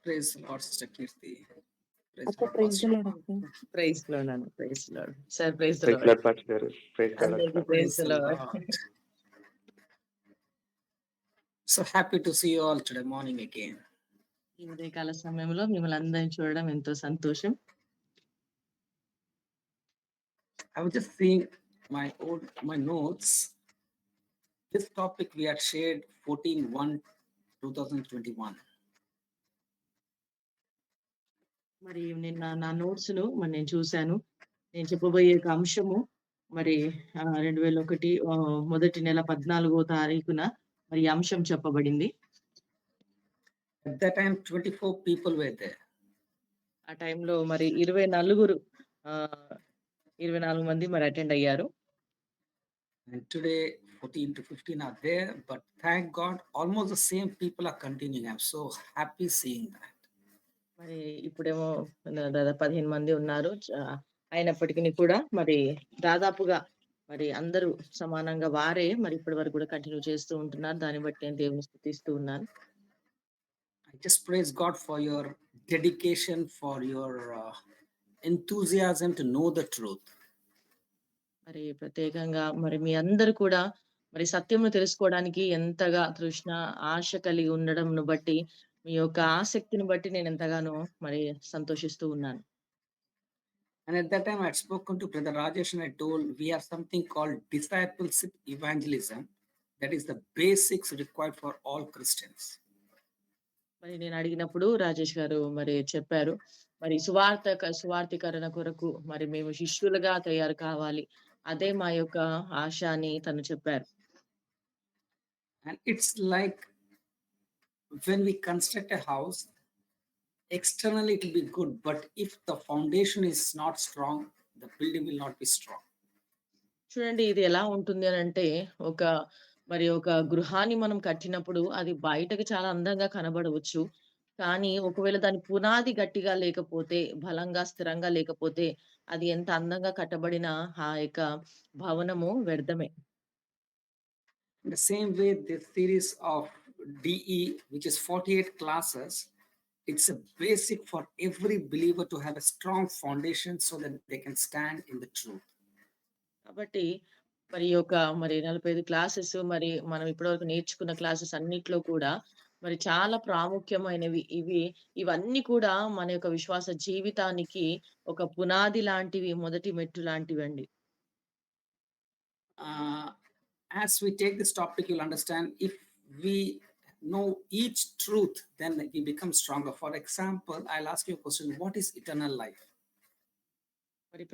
Praise the Lord, Sister Kirti. Praise the అక్క Lord, praise the Pastor. Lord అక్క. Praise lord అన్న, praise lord sir, praise the praise lord. Lord pastor గారు. Praise lord అందరికీ అక్క. Praise Praise the the lord. Lord. So happy to see you all today morning again. ఈ ఉదయకాల సమయంలో మిమ్మల్ని అందరిని చూడడం ఎంతో సంతోషం. I was just seeing my notes. This topic we had shared 14/1/2021. మరి నిన్న నా నోట్స్ ను మరి నేను చూశాను. నేను చెప్పబోయే ఒక అంశము మరి 2001 మొదటి నెల 14వ తారీఖున మరి ఈ అంశం చెప్పబడింది. At that time, 24 people were there. ఆ టైంలో మరి 24 మంది మరి అటెండ్ అయ్యారు. And today, 14 to 15 are there. But thank God, almost the same people are continuing. I'm so happy seeing that. మరి ఇప్పుడేమో దాదాపు 15 మంది ఉన్నారు. అయినప్పటికీ కూడా మరి దాదాపుగా మరి అందరూ సమానంగా వారే మరి ఇప్పటి వరకు కూడా కంటిన్యూ చేస్తూ ఉంటున్నారు. దాన్ని బట్టి నేను దేవుని స్తుతిస్తూ ఉన్నాను. I just praise God for your dedication, for your enthusiasm to know the truth. మరి ప్రత్యేకంగా మరి మీ అందరూ కూడా మరి సత్యమును తెలుసుకోవడానికి ఎంతగా తృష్ణ, ఆశ కలిగి ఉండడంను బట్టి, మీ యొక్క ఆసక్తిని బట్టి నేను ఎంతగానో మరి సంతోషిస్తూ ఉన్నాను. And at that time, I had spoken to Brother Rajesh and I told we have something called discipleship evangelism. That is the basics required for all Christians. మరి నేను అడిగినప్పుడు రాజేష్ గారు మరి చెప్పారు, మరి సువార్తీకరణ కొరకు మరి మేము శిష్యులుగా తయారు కావాలి. అదే మా యొక్క ఆశ అని తను చెప్పారు. And it's like when we construct a house, externally it will be good, but if the foundation is not strong, the building will not be strong. చూడండి, ఇది ఎలా ఉంటుంది అని అంటే, ఒక గృహాన్ని మనం కట్టినప్పుడు అది బయటకు చాలా అందంగా కనబడవచ్చు. కానీ ఒకవేళ దాని పునాది గట్టిగా లేకపోతే, బలంగా, స్థిరంగా లేకపోతే, అది ఎంత అందంగా కట్టబడిన ఆ యొక్క భవనము వ్యర్థమే. In the same way, this series of DE, which is 48 classes, it's a basic for every believer to have a strong foundation so that they can stand in the truth. కాబట్టి మరి 45 క్లాసెస్ మరి మనం ఇప్పటివరకు నేర్చుకున్న classes అన్నిట్లో కూడా మరి చాలా ప్రాముఖ్యమైనవి ఇవన్నీ కూడా మన యొక్క విశ్వాస జీవితానికి ఒక పునాది లాంటివి, మొదటి మెట్టు లాంటివండి. As we take this topic, you'll understand if we know each truth, then we become stronger. For example, I'll ask you a question: what is eternal life? మరి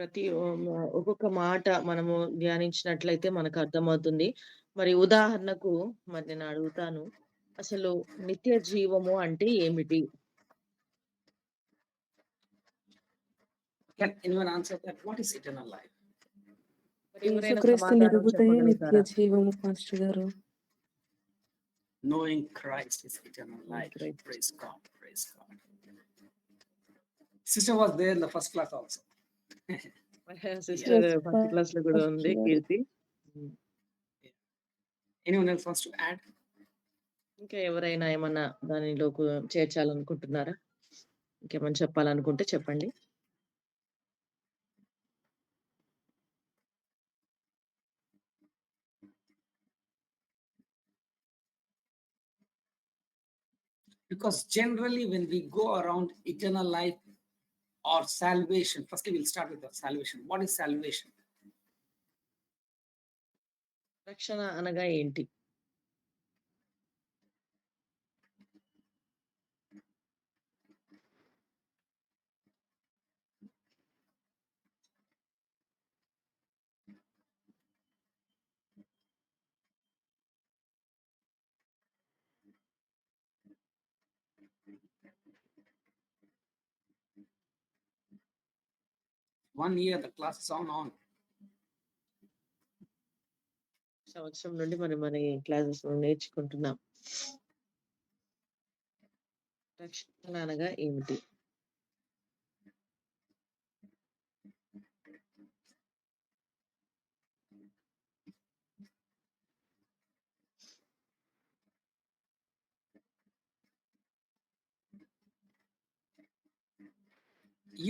ఒక్కొక్క మాట మనము ధ్యానించినట్లయితే మనకు అర్థమవుతుంది. మరి ఉదాహరణకు మరి నేను అడుగుతాను, అసలు నిత్య జీవము అంటే ఏమిటి? Can anyone answer that? What is eternal life? యేసుక్రీస్తుని ఎరుగుటయే నిత్య జీవము పాస్టర్ గారు. Knowing Christ is eternal life. Praise God. Praise God. Sister was there in the first class also. Sister first class లో కూడా ఉంది, కీర్తి. Anyone else wants to add? ఇంకా ఎవరైనా ఏమన్నా దానిలోకి చేర్చాలనుకుంటున్నారా? ఇంకేమైనా చెప్పాలనుకుంటే చెప్పండి. Because generally when we go around eternal life or salvation, firstly we'll start with the salvation. What is salvation? రక్షణ అనగా ఏంటి? One year the class is on. సంవత్సరం నుండి మన క్లాసెస్ నేర్చుకుంటున్నాం. రక్షణ అనగా ఏమిటి?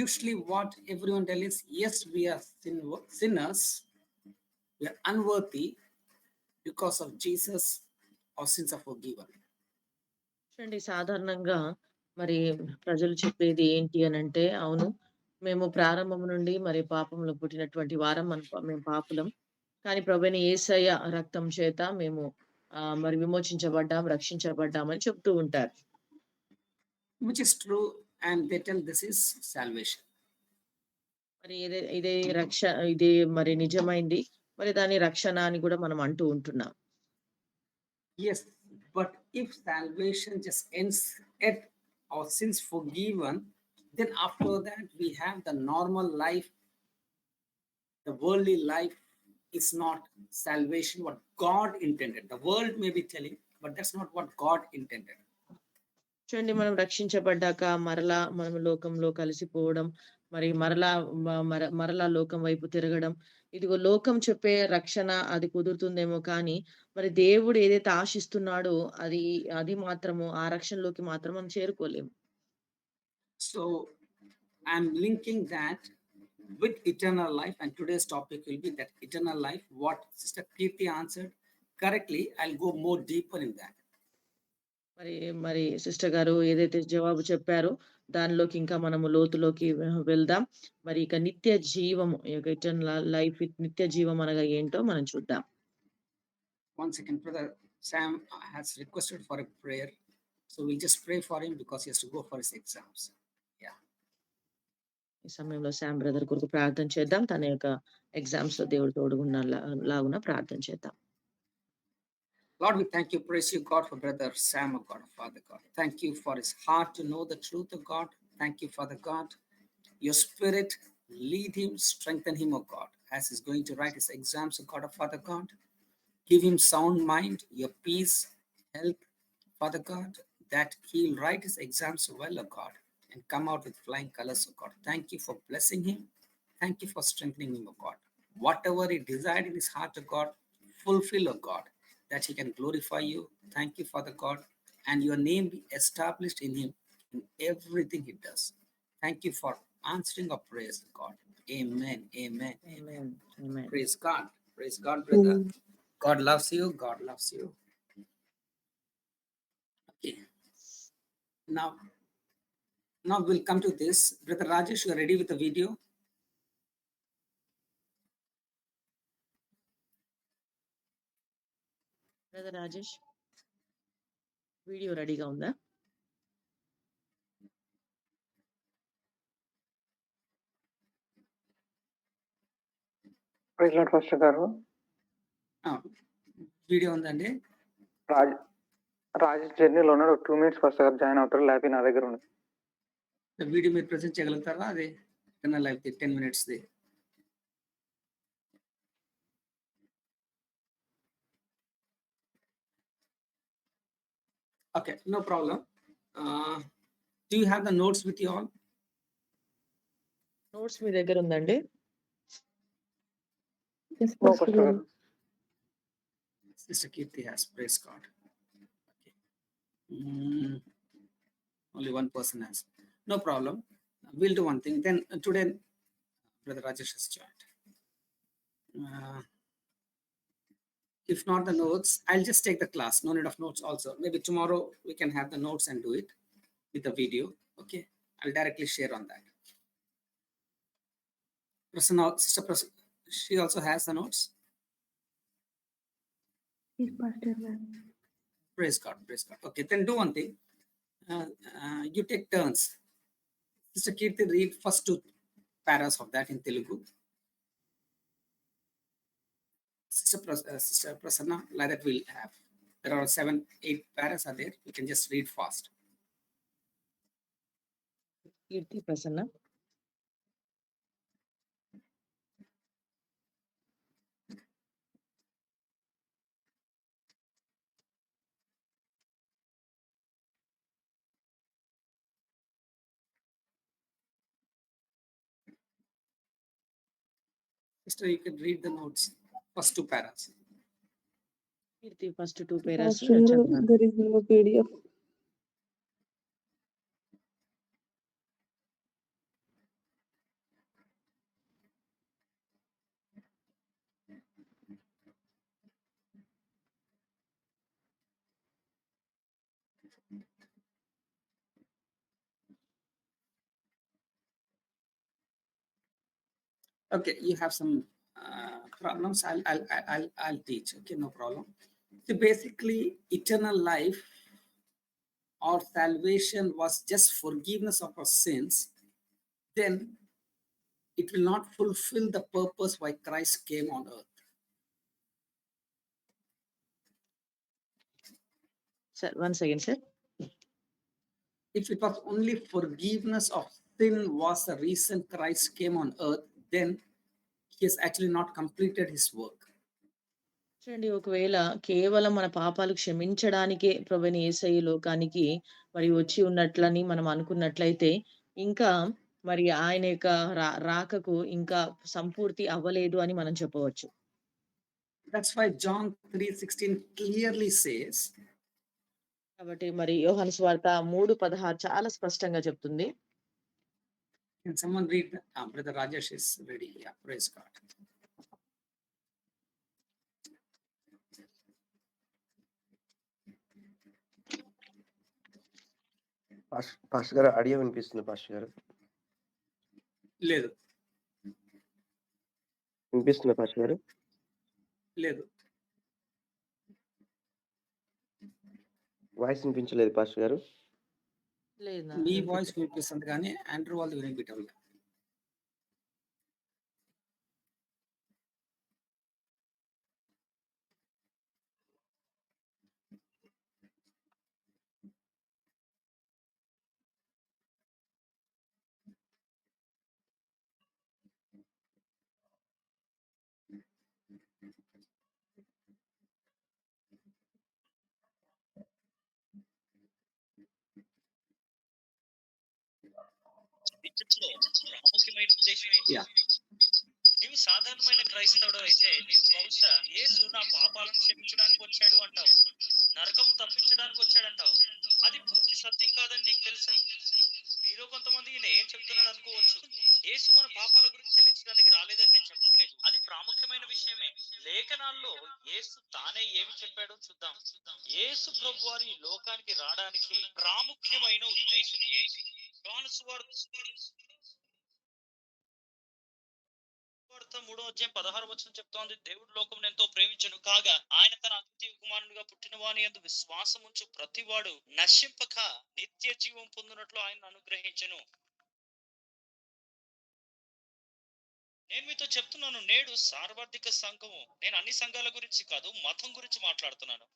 usually what everyone tells is, yes, we are sinners, we are unworthy. Because of Jesus, our sins are forgiven. చూడండి సాధారణంగా మరి ప్రజలు చెప్పేది ఏంటి అనంటే, అవును మేము ప్రారంభం నుండి మరి పాపంలో పుట్టినటువంటి వారం మేము పాపులం. కానీ ప్రభువైన యేసయ్య రక్తం చేత మేము మరి విమోచించబడ్డాం, రక్షించబడ్డామని చెప్తూ ఉంటారు. Which is true, and they tell this is salvation. మరి ఇదే మరి నిజమైంది. మరి దాని రక్షణ అని కూడా మనం అంటూ ఉంటున్నాం. Yes, but if salvation just ends at our sins forgiven, then after that we have the normal life. The worldly life is not salvation what God intended. The world may be telling, but that's not what God intended. చూడండి మనం రక్షించబడ్డాక మనం లోకంలో కలిసిపోవడం, మరి మరలా లోకం వైపు తిరగడం. ఇదిగో లోకం చెప్పే రక్షణ అది కుదురుతుందేమో కానీ, మరి దేవుడు ఏదైతే ఆశిస్తున్నాడో అది మాత్రము ఆ రక్షణలోకి మాత్రం మనం చేరుకోలేము. So I'm linking that with eternal life, and today's topic will be that eternal life. What Sister Kirti answered correctly, I'll go more deeper in that. మరి సిస్టర్ గారు ఏదైతే జవాబు చెప్పారో దానిలోకి ఇంకా మనము లోతులోకి వెళ్దాం. మరి ఇక నిత్య జీవము, ఎటర్నల్ లైఫ్, నిత్య జీవం అనగా ఏంటో మనం చూద్దాం. One second, brother Sam has requested for a prayer, so we'll just pray for him because he has to go for his exams. Yeah. ఈ సమయంలో శామ్ బ్రదర్ కొరకు ప్రార్థన చేద్దాం. తన యొక్క ఎగ్జామ్స్ లో దేవుడు తోడుగున్న లాగున ప్రార్థన చేద్దాం. Lord, we thank you, praise you, God, for brother Sam, oh God, Father God. Thank you for his heart to know the truth of God. Thank you, Father God. Your spirit, lead him, strengthen him, oh God, as he's going to write his exams, oh God, Father God. Give him sound mind, your peace, health, Father God, that he'll write his exams well, oh God, and come out with flying colors, oh God. Thank you for blessing him. Thank you for strengthening him, oh God. Whatever he desired in his heart, oh God, fulfill, oh God, that he can glorify you. Thank you, Father God, and your name be established in him in everything he does. Thank you for answering our prayers, God. Amen. Amen. Amen. Amen. Praise God. Praise God, brother. God loves you. God loves you. Okay. Now we'll come to this. Brother Rajesh, you are ready with the video? Brother Rajesh, video రెడీగా ఉందా? First గారు video ఉందండి. రాజేష్ జర్నీలో ఉన్నాడు. 2 minutes first గారు join అవుతారు. Lab నా దగ్గర ఉంది. వీడియో మీరు ప్రెజెంట్ చేయగలుగుతారా? అది live 10 minutes the. Okay, no problem. Do you have the notes with you all? Notes మీ దగ్గర ఉందండి? Sister Kirti has. Praise God. Okay. Only one person has. No problem. We'll do one thing. Then today, Brother Rajesh has joined. If not the notes, I'll just take the class. No need of notes also. Maybe tomorrow we can have the notes and do it with the video. Okay. I'll directly share on that. Prasanna, Sister Prasanna, she also has the notes. Yes, Pastor. Praise God. Praise God. Okay, then do one thing. You take turns. Sister Kirti, read first 2 paras of that in Telugu. Sister Prasanna, like that we'll have. There are 7, 8 paras are there. You can just read fast. Keerthi Prasanna. Sister, you can read the notes. First 2 paras. Keerthi first 2 paras Pastor, there is no PDF. Okay, you have some problems. I'll teach. Okay, no problem. So basically, eternal life or salvation was just forgiveness of our sins. Then it will not fulfill the purpose why Christ came on earth. Sir, once again, sir. If it was only forgiveness of sin was the reason Christ came on earth, then he has actually not completed his work. చూడండి, ఒకవేళ కేవలం మన పాపాలు క్షమించడానికే ప్రభువైన యేసయ్య లోకానికి మరి వచ్చి ఉన్నట్లని మనం అనుకున్నట్లయితే, ఇంకా మరి ఆయన యొక్క రాకకు ఇంకా సంపూర్తి అవ్వలేదు అని మనం చెప్పవచ్చు. That's why John 3:16 clearly says, కాబట్టి మరి యోహాను సువార్త 3:16 చాలా స్పష్టంగా చెప్తుంది. can someone read? Brother Rajesh is ready. Yeah, praise God. Pastor గారు ఆడియో వినిపిస్తుంది పాస్టర్ గారు? లేదు. వినిపిస్తుందా పాస్టర్ గారు? లేదు. వాయిస్ వినిపించలేదు పాస్టర్ గారు? లేదు. మీ వాయిస్ వినిపిస్తుంది కానీ ఆండ్రూ వాళ్ళు వినిపించడం లేదు. ప్రాముఖ్యమైన ఉద్దేశం ఏంటి? Yeah. నీవు సాధారణమైన క్రైస్తవుడు అయితే నీవు బహుశా యేసు నా పాపాలను క్షమించడానికి వచ్చాడు అంటావు, నరకము తప్పించడానికి వచ్చాడంటావు. అది పూర్తి సత్యం కాదని నీకు తెలుసా? మీరు కొంతమంది ఈయన ఏం చెప్తున్నాడు అనుకోవచ్చు. యేసు మన పాపాల గురించి చెల్లించడానికి రాలేదని నేను చెప్పట్లేదు, అది ప్రాముఖ్యమైన విషయమే. లేఖనాల్లో యేసు తానే ఏమి చెప్పాడో చూద్దాం. యేసు ప్రభువారు ఈ లోకానికి రావడానికి ప్రాముఖ్యమైన ఉద్దేశం ఏంటి? యోహాను సువార్త 3:16 చెప్తోంది, దేవుడు లోకం ఎంతో ప్రేమించను కాగా ఆయన తన అద్వితీయ కుమారునిగా పుట్టిన వాని యందు విశ్వాసముంచు ప్రతివాడు నశింపక నిత్య జీవం పొందినట్లు ఆయన అనుగ్రహించెను. నేను మీతో చెప్తున్నాను, నేడు సార్వత్రిక సంఘము, నేను అన్ని సంఘాల గురించి కాదు మతం గురించి మాట్లాడుతున్నాను,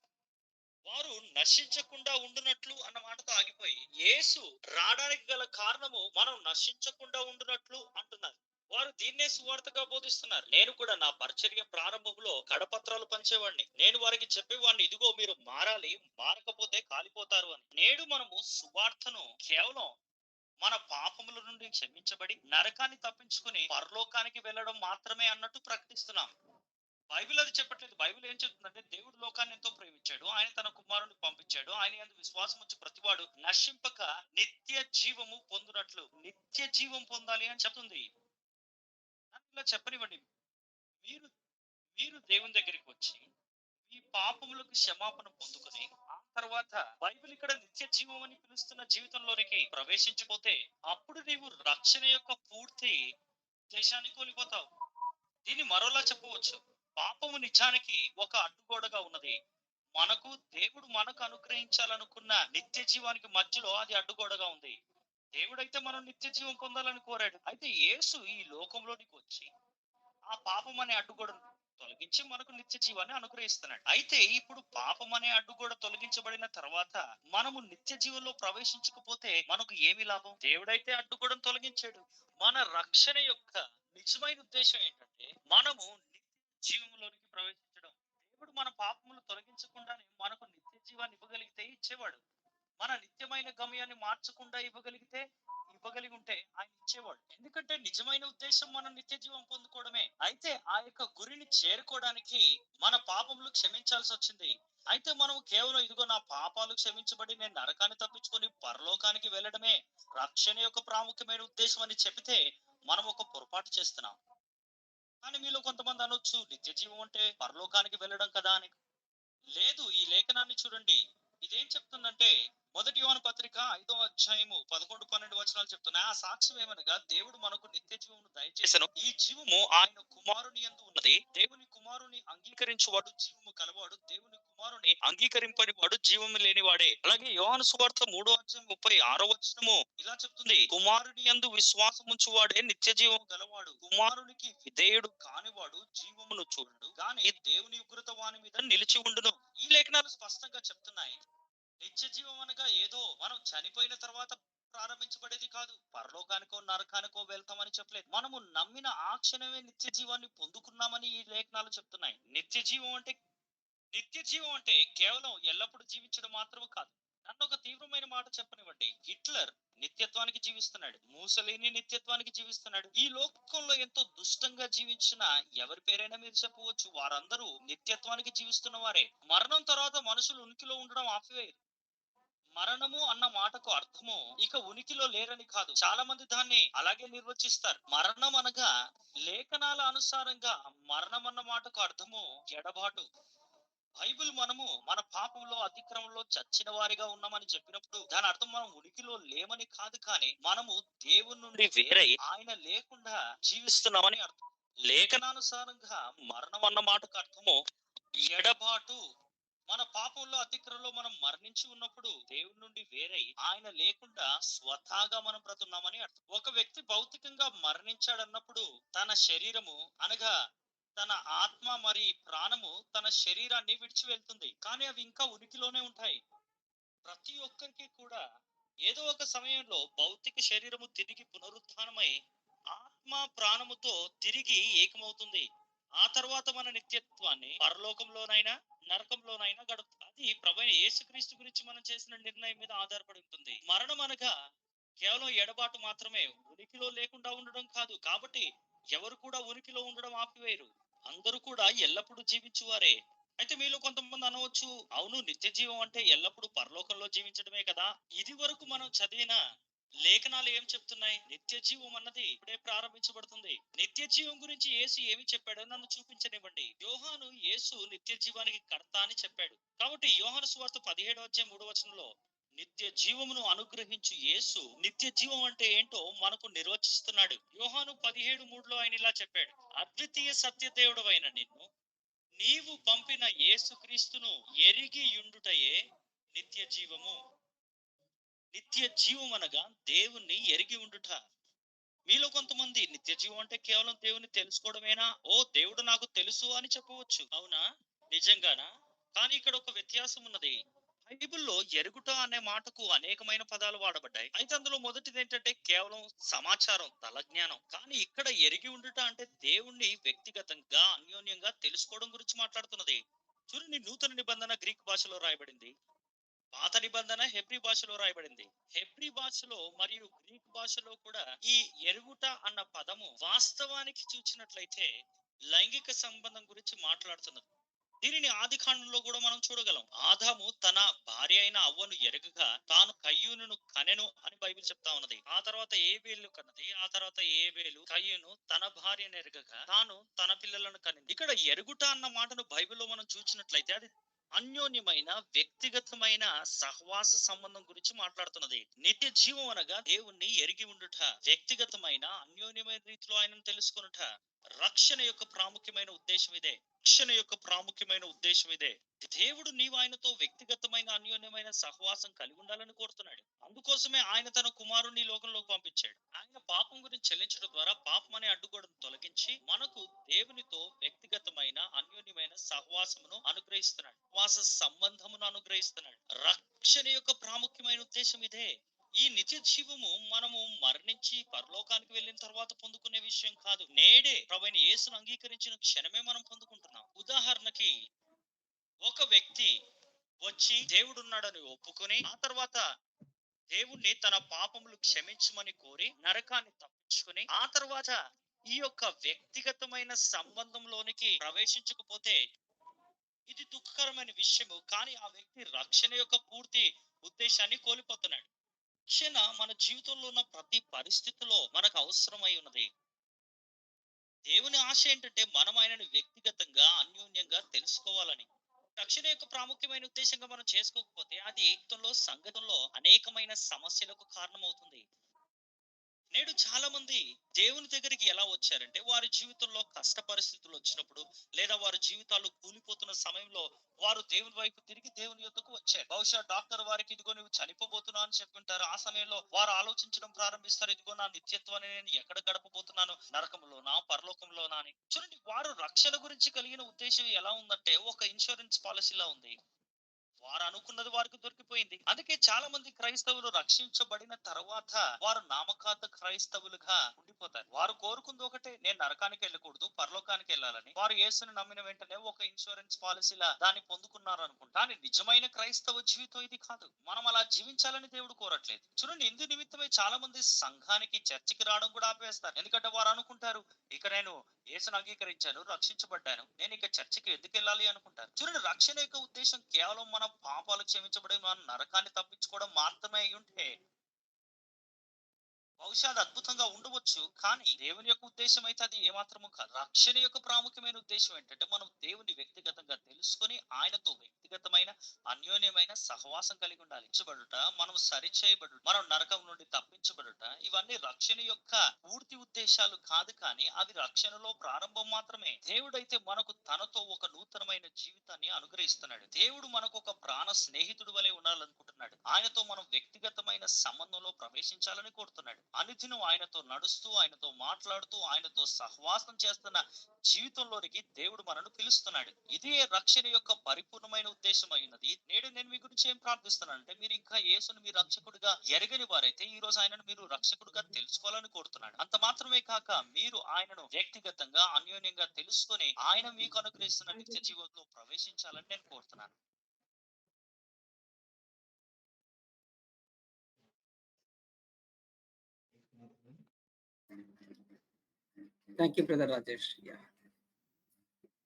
వారు నశించకుండా ఉండునట్లు అన్న మాటతో ఆగిపోయి యేసు రావడానికి గల కారణము మనం నశించకుండా ఉండునట్లు అంటున్నారు. వారు దీన్నే సువార్తగా బోధిస్తున్నారు. నేను కూడా నా పరిచర్య ప్రారంభంలో కడపత్రాలు పంచేవాడిని. నేను వారికి చెప్పేవాడిని, ఇదిగో మీరు మారాలి, మారకపోతే కాలిపోతారు అని. నేడు మనము సువార్తను కేవలం మన పాపముల నుండి క్షమించబడి నరకాన్ని తప్పించుకుని పరలోకానికి వెళ్ళడం మాత్రమే అన్నట్టు ప్రకటిస్తున్నాం. బైబిల్ అది చెప్పట్లేదు. బైబిల్ ఏం చెప్తుందంటే, దేవుడు లోకాన్ని ఎంతో ప్రేమించాడు, ఆయన తన కుమారుని పంపించాడు, ఆయన యందు విశ్వాసం వచ్చి ప్రతివాడు నశింపక నిత్య జీవము పొందునట్లు, నిత్య జీవం పొందాలి అని చెప్తుంది. ఇలా చెప్పనివ్వండి, మీరు మీరు దేవుని దగ్గరికి వచ్చి ఈ పాపములకు క్షమాపణ పొందుకుని ఆ తర్వాత బైబిల్ ఇక్కడ నిత్య జీవం అని పిలుస్తున్న జీవితంలోనికి ప్రవేశించిపోతే అప్పుడు నీవు రక్షణ యొక్క పూర్తి దేశాన్ని కోల్పోతావు. దీన్ని మరోలా చెప్పవచ్చు, పాపము నిజానికి ఒక అడ్డుగోడగా ఉన్నది. దేవుడు మనకు అనుగ్రహించాలనుకున్న నిత్య జీవానికి మధ్యలో అది అడ్డుగోడగా ఉంది. దేవుడైతే మనం నిత్య జీవం పొందాలని కోరాడు. అయితే యేసు ఈ లోకంలోనికి వచ్చి ఆ పాపం అనే అడ్డుగోడను తొలగించి మనకు నిత్య జీవాన్ని అనుగ్రహిస్తున్నాడు. అయితే ఇప్పుడు పాపం అనే అడ్డుగోడ తొలగించబడిన తర్వాత మనము నిత్య జీవంలో ప్రవేశించకపోతే మనకు ఏమి లాభం? దేవుడైతే అడ్డుగోడను తొలగించాడు. మన రక్షణ యొక్క నిజమైన ఉద్దేశం ఏంటంటే, మనము నిత్య జీవంలోనికి ప్రవేశించడం. దేవుడు మన పాపములు తొలగించకుండానే మనకు నిత్య జీవాన్ని ఇవ్వగలిగితే ఇచ్చేవాడు. మన నిత్యమైన గమ్యాన్ని మార్చకుండా ఇవ్వగలిగి ఉంటే ఆయన ఇచ్చేవాడు. ఎందుకంటే నిజమైన ఉద్దేశం మనం నిత్య జీవం పొందుకోవడమే. అయితే ఆ యొక్క గురిని చేరుకోవడానికి మన పాపములు క్షమించాల్సి వచ్చింది. అయితే మనం కేవలం ఇదిగో నా పాపాలు క్షమించబడి నేను నరకాన్ని తప్పించుకొని పరలోకానికి వెళ్ళడమే రక్షణ యొక్క ప్రాముఖ్యమైన ఉద్దేశం అని చెబితే మనం ఒక పొరపాటు చేస్తున్నాం. కానీ మీలో కొంతమంది అనొచ్చు, నిత్య జీవం అంటే పరలోకానికి వెళ్ళడం కదా అని. లేదు, ఈ లేఖనాన్ని చూడండి. ఇదేం చెప్తుందంటే మొదటి యోహాను పత్రిక 5వ అధ్యాయము 11, 12 వచనాలు చెప్తున్నాయి. ఆ సాక్ష్యం ఏమనగా దేవుడు మనకు నిత్య జీవమును దయచేసెను. ఈ జీవము ఆయన కుమారుని యందు ఉన్నది. దేవుని కుమారుని అంగీకరించువాడు జీవము కలవాడు, దేవుని కుమారుని అంగీకరింపని వాడు జీవము లేనివాడే. అలాగే యోహాను సువార్త 3వ అధ్యాయం 36వ వచనము ఇలా చెప్తుంది, కుమారుని యందు విశ్వాసం ఉంచువాడే నిత్య జీవము గలవాడు, కుమారునికి విధేయుడు కానివాడు జీవమును చూడడు గాని దేవుని ఉగ్రత వాని మీద నిలిచి ఉండును. ఈ లేఖనాలు స్పష్టంగా చెప్తున్నాయి, నిత్య జీవం అనగా ఏదో మనం చనిపోయిన తర్వాత ప్రారంభించబడేది కాదు. పరలోకానికో నరకానికో వెళ్తామని చెప్పలేదు. మనము నమ్మిన ఆ క్షణమే నిత్య జీవాన్ని పొందుకున్నామని ఈ లేఖనాలు చెప్తున్నాయి. నిత్య జీవం అంటే కేవలం ఎల్లప్పుడూ జీవించడం మాత్రమే కాదు. నన్ను ఒక తీవ్రమైన మాట చెప్పనివ్వండి. హిట్లర్ నిత్యత్వానికి జీవిస్తున్నాడు, మూసలిని నిత్యత్వానికి జీవిస్తున్నాడు. ఈ లోకంలో ఎంతో దుష్టంగా జీవించిన ఎవరి పేరైనా మీరు చెప్పవచ్చు, వారందరూ నిత్యత్వానికి జీవిస్తున్న వారే. మరణం తర్వాత మనుషులు ఉనికిలో ఉండడం ఆపివేయరు. మరణము అన్న మాటకు అర్థము ఇక ఉనికిలో లేరని కాదు. చాలా మంది దాన్ని అలాగే నిర్వచిస్తారు. మరణం అనగా లేఖనాల అనుసారంగా మరణం అన్న మాటకు అర్థము ఎడబాటు. బైబిల్ మనము మన పాపంలో అతిక్రమంలో చచ్చిన వారిగా ఉన్నామని చెప్పినప్పుడు దాని అర్థం మనం ఉనికిలో లేమని కాదు, కానీ మనము దేవుని నుండి వేరై ఆయన లేకుండా జీవిస్తున్నామని అర్థం. లేఖనానుసారంగా మరణం అన్న మాటకు అర్థము ఎడబాటు. మన పాపంలో అతిక్రమంలో మనం మరణించి ఉన్నప్పుడు దేవుని నుండి వేరై ఆయన లేకుండా స్వతహాగా మనం బ్రతున్నామని అర్థం. ఒక వ్యక్తి భౌతికంగా మరణించాడన్నప్పుడు తన శరీరము అనగా తన ఆత్మ మరి ప్రాణము తన శరీరాన్ని విడిచి వెళ్తుంది, కానీ అవి ఇంకా ఉనికిలోనే ఉంటాయి. ప్రతి ఒక్కరికి కూడా ఏదో ఒక సమయంలో భౌతిక శరీరము తిరిగి పునరుత్థానమై ఆత్మ ప్రాణముతో తిరిగి ఏకమవుతుంది. ఆ తర్వాత మన నిత్యత్వాన్ని పరలోకంలోనైనా నరకంలోనైనా గడుపుతుంది. అది ప్రభువైన యేసుక్రీస్తు గురించి మనం చేసిన నిర్ణయం మీద ఆధారపడి ఉంటుంది. మరణం అనగా కేవలం ఎడబాటు మాత్రమే, ఉనికిలో లేకుండా ఉండడం కాదు. కాబట్టి ఎవరు కూడా ఉనికిలో ఉండడం ఆపివేయరు. అందరూ కూడా ఎల్లప్పుడూ జీవించువారే. అయితే మీలో కొంతమంది అనవచ్చు, అవును నిత్య జీవం అంటే ఎల్లప్పుడూ పరలోకంలో జీవించడమే కదా. ఇది వరకు మనం చదివిన లేఖనాలు ఏం చెప్తున్నాయి? నిత్య జీవం అన్నది ఇప్పుడే ప్రారంభించబడుతుంది. నిత్య జీవం గురించి యేసు ఏమి చెప్పాడో నన్ను చూపించనివ్వండి. యోహాను యేసు నిత్య జీవానికి కర్త అని చెప్పాడు. కాబట్టి యోహాను సువార్త 17వ అధ్యాయం 3వ వచనంలో నిత్య జీవమును అనుగ్రహించు యేసు నిత్య జీవం అంటే ఏంటో మనకు నిర్వచిస్తున్నాడు. యోహాను 17:3లో ఆయన ఇలా చెప్పాడు, అద్వితీయ సత్యదేవుడవైన నిన్ను నీవు పంపిన యేసుక్రీస్తును ఎరిగి యుండుటయే నిత్య జీవము. నిత్య జీవం అనగా దేవుణ్ణి ఎరిగి ఉండుట. మీలో కొంతమంది నిత్య జీవం అంటే కేవలం దేవుని తెలుసుకోవడమేనా? ఓ దేవుడు నాకు తెలుసు అని చెప్పవచ్చు. అవునా? నిజంగానా? కానీ ఇక్కడ ఒక వ్యత్యాసం ఉన్నది. బైబిల్లో ఎరుగుట అనే మాటకు అనేకమైన పదాలు వాడబడ్డాయి. అయితే అందులో మొదటిది ఏంటంటే కేవలం సమాచారం, తలజ్ఞానం. కానీ ఇక్కడ ఎరిగి ఉండుట అంటే దేవుణ్ణి వ్యక్తిగతంగా అన్యోన్యంగా తెలుసుకోవడం గురించి మాట్లాడుతున్నది. చూడండి, నూతన నిబంధన గ్రీక్ భాషలో రాయబడింది, పాత నిబంధన హెబ్రీ భాషలో రాయబడింది. హెబ్రీ భాషలో మరియు గ్రీక్ భాషలో కూడా ఈ ఎరుగుట అన్న పదము వాస్తవానికి చూసినట్లయితే లైంగిక సంబంధం గురించి మాట్లాడుతున్నది. దీనిని ఆది కాండంలో కూడా మనం చూడగలం. ఆదాము తన భార్య అయిన అవ్వను ఎరగగా తాను కయ్యూనును కనెను అని బైబిల్ చెప్తా ఉన్నది. ఆ తర్వాత ఏబేలు కన్నది. ఆ తర్వాత ఏబేలు కయ్యూను తన భార్యను ఎరగగా తాను తన పిల్లలను కనింది. ఇక్కడ ఎరుగుట అన్న మాటను బైబిల్లో మనం చూసినట్లయితే అది అన్యోన్యమైన వ్యక్తిగతమైన సహవాస సంబంధం గురించి మాట్లాడుతున్నది. నిత్య జీవం అనగా దేవుణ్ణి ఎరిగి ఉండుట, వ్యక్తిగతమైన అన్యోన్యమైన రీతిలో ఆయనను తెలుసుకొనుట. రక్షణ యొక్క ప్రాముఖ్యమైన ఉద్దేశం ఇదే. దేవుడు నీవు ఆయనతో వ్యక్తిగతమైన అన్యోన్యమైన సహవాసం కలిగి ఉండాలని కోరుతున్నాడు. అందుకోసమే ఆయన తన కుమారుని లోకంలోకి పంపించాడు. ఆయన పాపం గురించి చెల్లించడం ద్వారా పాపం అనే అడ్డుగోడను తొలగించి మనకు దేవునితో వ్యక్తిగతమైన అన్యోన్యమైన సహవాసమును అనుగ్రహిస్తున్నాడు, సహవాస సంబంధమును అనుగ్రహిస్తున్నాడు. రక్షణ యొక్క ప్రాముఖ్యమైన ఉద్దేశం ఇదే. ఈ నిత్య జీవము మనము మరణించి పరలోకానికి వెళ్ళిన తర్వాత పొందుకునే విషయం కాదు. నేడే ప్రభువైన యేసును అంగీకరించిన క్షణమే మనం పొందుకుంటున్నాం. ఉదాహరణకి ఒక వ్యక్తి వచ్చి దేవుడున్నాడని ఒప్పుకొని ఆ తర్వాత దేవుణ్ణి తన పాపములు క్షమించమని కోరి నరకాన్ని తప్పించుకుని ఆ తర్వాత ఈ యొక్క వ్యక్తిగతమైన సంబంధంలోనికి ప్రవేశించకపోతే ఇది దుఃఖకరమైన విషయము. కానీ ఆ వ్యక్తి రక్షణ యొక్క పూర్తి ఉద్దేశాన్ని కోల్పోతున్నాడు. రక్షణ మన జీవితంలో ఉన్న ప్రతి పరిస్థితిలో మనకు అవసరమై ఉన్నది. దేవుని ఆశ ఏంటంటే మనం ఆయనను వ్యక్తిగతంగా అన్యోన్యంగా తెలుసుకోవాలని. రక్షణ యొక్క ప్రాముఖ్యమైన ఉద్దేశంగా మనం చేసుకోకపోతే అది జీవితంలో సంగతంలో అనేకమైన సమస్యలకు కారణమవుతుంది. నేడు చాలా మంది దేవుని దగ్గరికి ఎలా వచ్చారంటే వారి జీవితంలో కష్ట పరిస్థితులు వచ్చినప్పుడు లేదా వారి జీవితాలు కూలిపోతున్న సమయంలో వారు దేవుని వైపు తిరిగి దేవుని యొద్దకు వచ్చారు. బహుశా డాక్టర్ వారికి ఇదిగో నువ్వు చనిపోబోతున్నావు అని చెప్పుంటారు. ఆ సమయంలో వారు ఆలోచించడం ప్రారంభిస్తారు, ఇదిగో నా నిత్యత్వాన్ని నేను ఎక్కడ గడపబోతున్నాను, నరకంలోనా పరలోకంలోనా అని. చూడండి, వారు రక్షణ గురించి కలిగిన ఉద్దేశం ఎలా ఉందంటే ఒక ఇన్సూరెన్స్ పాలసీలా ఉంది. వారు అనుకున్నది వారికి దొరికిపోయింది. అందుకే చాలా మంది క్రైస్తవులు రక్షించబడిన తర్వాత వారు నామకార్థ క్రైస్తవులుగా ఉండిపోతారు. వారు కోరుకుంది ఒకటే, నేను నరకానికి వెళ్ళకూడదు, పరలోకానికి వెళ్ళాలని. వారు యేసుని నమ్మిన వెంటనే ఒక ఇన్సూరెన్స్ పాలసీలా దాన్ని పొందుకున్నారు అనుకుంటా. కానీ నిజమైన క్రైస్తవ జీవితం ఇది కాదు. మనం అలా జీవించాలని దేవుడు కోరట్లేదు. చూడండి, ఇందు నిమిత్తమే చాలా మంది సంఘానికి చర్చికి రావడం కూడా ఆపేస్తారు. ఎందుకంటే వారు అనుకుంటారు, ఇక నేను యేసును అంగీకరించాను, రక్షించబడ్డాను, నేను ఇక చర్చికి ఎందుకు వెళ్ళాలి అనుకుంటారు. చూడండి, రక్షణ యొక్క ఉద్దేశం కేవలం మన పాపాలు క్షమించబడి మన నరకాన్ని తప్పించుకోవడం మాత్రమే అయి ఉంటే బహుశా అది అద్భుతంగా ఉండవచ్చు. కానీ దేవుని యొక్క ఉద్దేశం అయితే అది ఏమాత్రము కాదు. రక్షణ యొక్క ప్రాముఖ్యమైన ఉద్దేశం ఏంటంటే మనం దేవుని వ్యక్తిగతంగా తెలుసుకొని ఆయనతో వ్యక్తిగతమైన అన్యోన్యమైన సహవాసం కలిగి ఉండాలి. ఇచ్చబడుట, మనం సరి చేయబడు, మనం నరకం నుండి తప్పించబడుట, ఇవన్నీ రక్షణ యొక్క పూర్తి ఉద్దేశాలు కాదు. కానీ అవి రక్షణలో ప్రారంభం మాత్రమే. దేవుడైతే మనకు తనతో ఒక నూతనమైన జీవితాన్ని అనుగ్రహిస్తున్నాడు. దేవుడు మనకు ఒక ప్రాణ స్నేహితుడు వలె ఉండాలనుకుంటున్నాడు. ఆయనతో మనం వ్యక్తిగతమైన సంబంధంలో ప్రవేశించాలని కోరుతున్నాడు. అనుదినం ఆయనతో నడుస్తూ, ఆయనతో మాట్లాడుతూ, ఆయనతో సహవాసం చేస్తున్న జీవితంలోనికి దేవుడు మనను పిలుస్తున్నాడు. ఇదే రక్షణ యొక్క పరిపూర్ణమైన ఉద్దేశం అయినది. నేడు నేను మీ గురించి ఏం ప్రార్థిస్తున్నానంటే, మీరు ఇంకా యేసును మీ రక్షకుడిగా ఎరగని వారైతే ఈ రోజు ఆయనను మీరు రక్షకుడిగా తెలుసుకోవాలని కోరుతున్నాడు. అంత మాత్రమే కాక మీరు ఆయనను వ్యక్తిగతంగా అన్యోన్యంగా తెలుసుకొని ఆయన మీకు అనుగ్రహిస్తున్న నిత్య జీవితంలో ప్రవేశించాలని నేను కోరుతున్నాను. Thank you, Brother Rajesh. Yeah.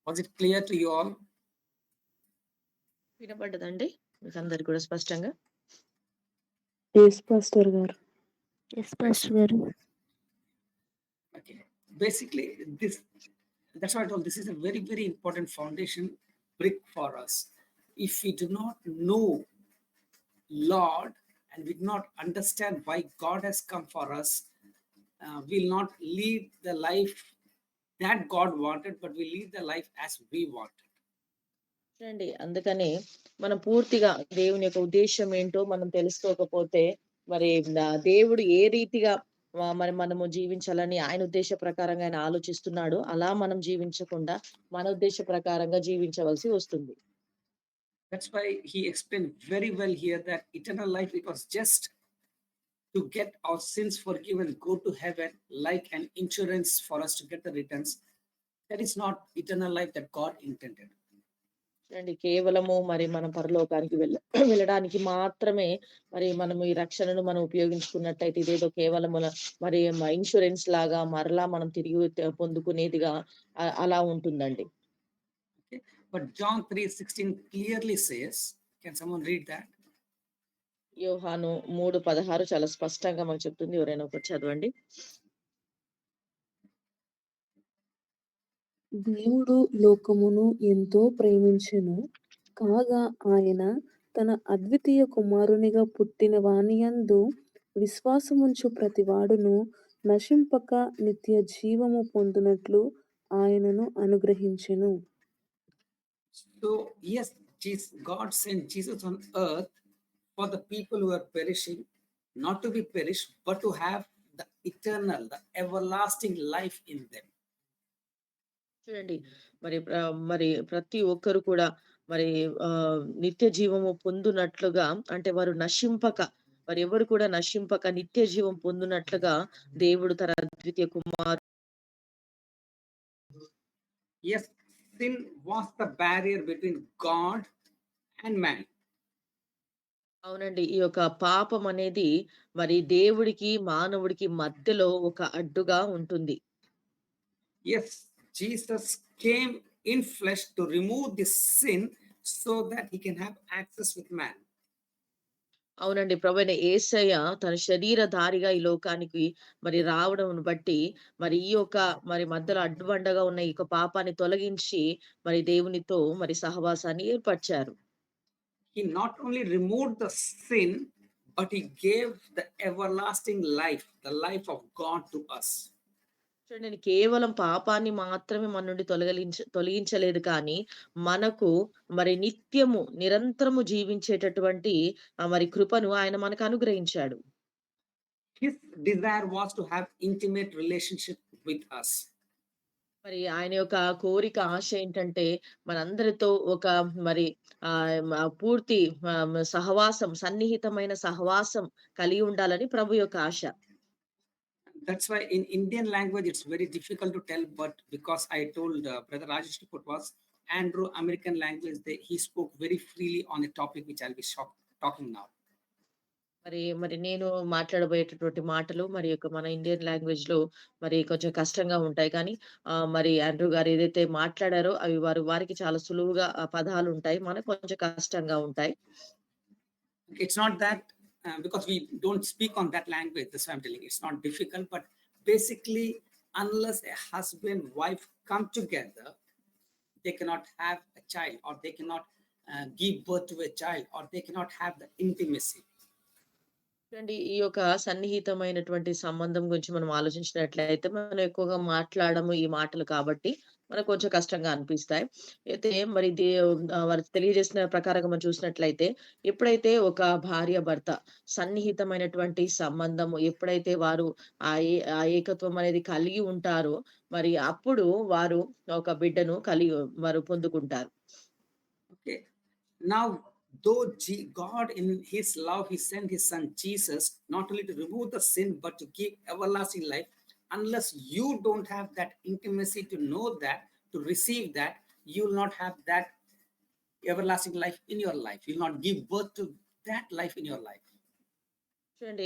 Was it clear to you all? వినపడ్డదండి మీకు అందరికి కూడా స్పష్టంగా? ఎస్ పాస్టర్ గారు. ఎస్ పాస్టర్ గారు. Okay. Basically, that's why I told this is a very, very important foundation brick for us. If we do not know Lord and we do not understand why God has come for us, we'll not lead the life that God wanted, but we lead the life as we wanted. చూడండి, అందుకని మనం పూర్తిగా దేవుని యొక్క ఉద్దేశం ఏంటో మనం తెలుసుకోకపోతే మరి దేవుడు ఏ రీతిగా మరి మనము జీవించాలని ఆయన ఉద్దేశ ప్రకారంగా ఆయన ఆలోచిస్తున్నాడు, అలా మనం జీవించకుండా మన ఉద్దేశ ప్రకారంగా జీవించవలసి వస్తుంది. That's why he explained very well here that eternal life, it was just to get our sins forgiven, go to heaven, like an insurance for us to get the returns. That is not eternal life that God intended. చూడండి, కేవలము మరి మనం పరలోకానికి వెళ్ళడానికి మాత్రమే మరి మనం ఈ రక్షణను మనం ఉపయోగించుకున్నట్టయితే ఇదేదో కేవలం మరి ఇన్సూరెన్స్ లాగా మరలా మనం తిరిగి పొందుకునేదిగా అలా ఉంటుందండి. Okay. But John 3:16 clearly says, can someone read that? యోహాను 3:16 చాలా స్పష్టంగా మనకు చెప్తుంది. ఎవరైనా ఒకటి చదవండి. దేవుడు లోకమును ఎంతో ప్రేమించెను, కాగా ఆయన తన అద్వితీయ కుమారునిగా పుట్టిన వానియందు విశ్వాసముంచు ప్రతివాడును నశింపక నిత్య జీవము పొందునట్లు ఆయనను అనుగ్రహించెను. So yes, God sent Jesus on earth for the people who are perishing, not to be perished, but to have the eternal, the everlasting life in them. చూడండి, మరి ప్రతి ఒక్కరు కూడా మరి నిత్య జీవము పొందునట్లుగా, అంటే వారు నశింపక, మరి ఎవరు కూడా నశింపక నిత్య జీవం పొందునట్లుగా దేవుడు తన అద్వితీయ కుమారు. Yes, sin was the barrier between God and man. అవునండి, ఈ యొక్క పాపం అనేది మరి దేవుడికి మానవుడికి మధ్యలో ఒక అడ్డుగా ఉంటుంది. Yes, Jesus came in flesh to remove this sin so that he can have access with man. అవునండి. ప్రభువైన యేసయ్య తన శరీరధారిగా ఈ లోకానికి మరి రావడంను బట్టి, మరి ఈ యొక్క మరి మధ్యలో అడ్డుబండగా ఉన్న ఈ యొక్క పాపాన్ని తొలగించి, మరి దేవునితో మరి సహవాసాన్ని ఏర్పరిచారు. He not only removed the sin, but he gave the everlasting life, the life of God to us. చూడండి కేవలం పాపాన్ని మాత్రమే మన నుండి తొలగించలేదు కానీ, మనకు మరి నిత్యము, నిరంతరము జీవించేటటువంటి మరి కృపను ఆయన మనకు అనుగ్రహించాడు. His desire was to have intimate relationship with us. మరి ఆయన యొక్క కోరిక, ఆశ ఏంటంటే మనందరితో ఒక మరి పూర్తి సహవాసం, సన్నిహితమైన సహవాసం కలిగి ఉండాలని ప్రభు యొక్క ఆశ. That's why in Indian language it's very difficult to tell, but because I told Brother Rajesh to put was Andrew American language, he spoke very freely on a topic which I'll be talking now. మరి నేను మాట్లాడబోయేటటువంటి మాటలు మరి యొక్క మన Indian లాంగ్వేజ్‌లో మరి కొంచెం కష్టంగా ఉంటాయి. కానీ మరి ఆండ్రూ గారు ఏదైతే మాట్లాడారో అవి వారికి చాలా సులువుగా పదాలుంటాయి. మనకు కొంచెం కష్టంగా ఉంటాయి. It's not that because we don't speak on that language, that's why I'm telling you, it's not difficult, but basically, unless a husband wife come together, they cannot have a child, or they cannot give birth to a child, or they cannot have the intimacy. చూడండి ఈ యొక్క సన్నిహితమైనటువంటి సంబంధం గురించి మనం ఆలోచించినట్లయితే మనం ఎక్కువగా మాట్లాడము ఈ మాటలు కాబట్టి మనకు కొంచెం కష్టంగా అనిపిస్తాయి. అయితే మరి వారు తెలియజేసిన ప్రకారంగా మనం చూసినట్లయితే ఎప్పుడైతే ఒక భార్య భర్త సన్నిహితమైనటువంటి సంబంధము ఎప్పుడైతే వారు ఆ ఏకత్వం అనేది కలిగి ఉంటారో మరి అప్పుడు వారు ఒక బిడ్డను వారు పొందుకుంటారు. Okay. Now, though God in his love, he sent his son Jesus not only to remove the sin, but to give everlasting life. Unless you don't have that intimacy to know that, to receive that, you will not have that everlasting life in your life. You will not give birth to that life in your life. చూడండి.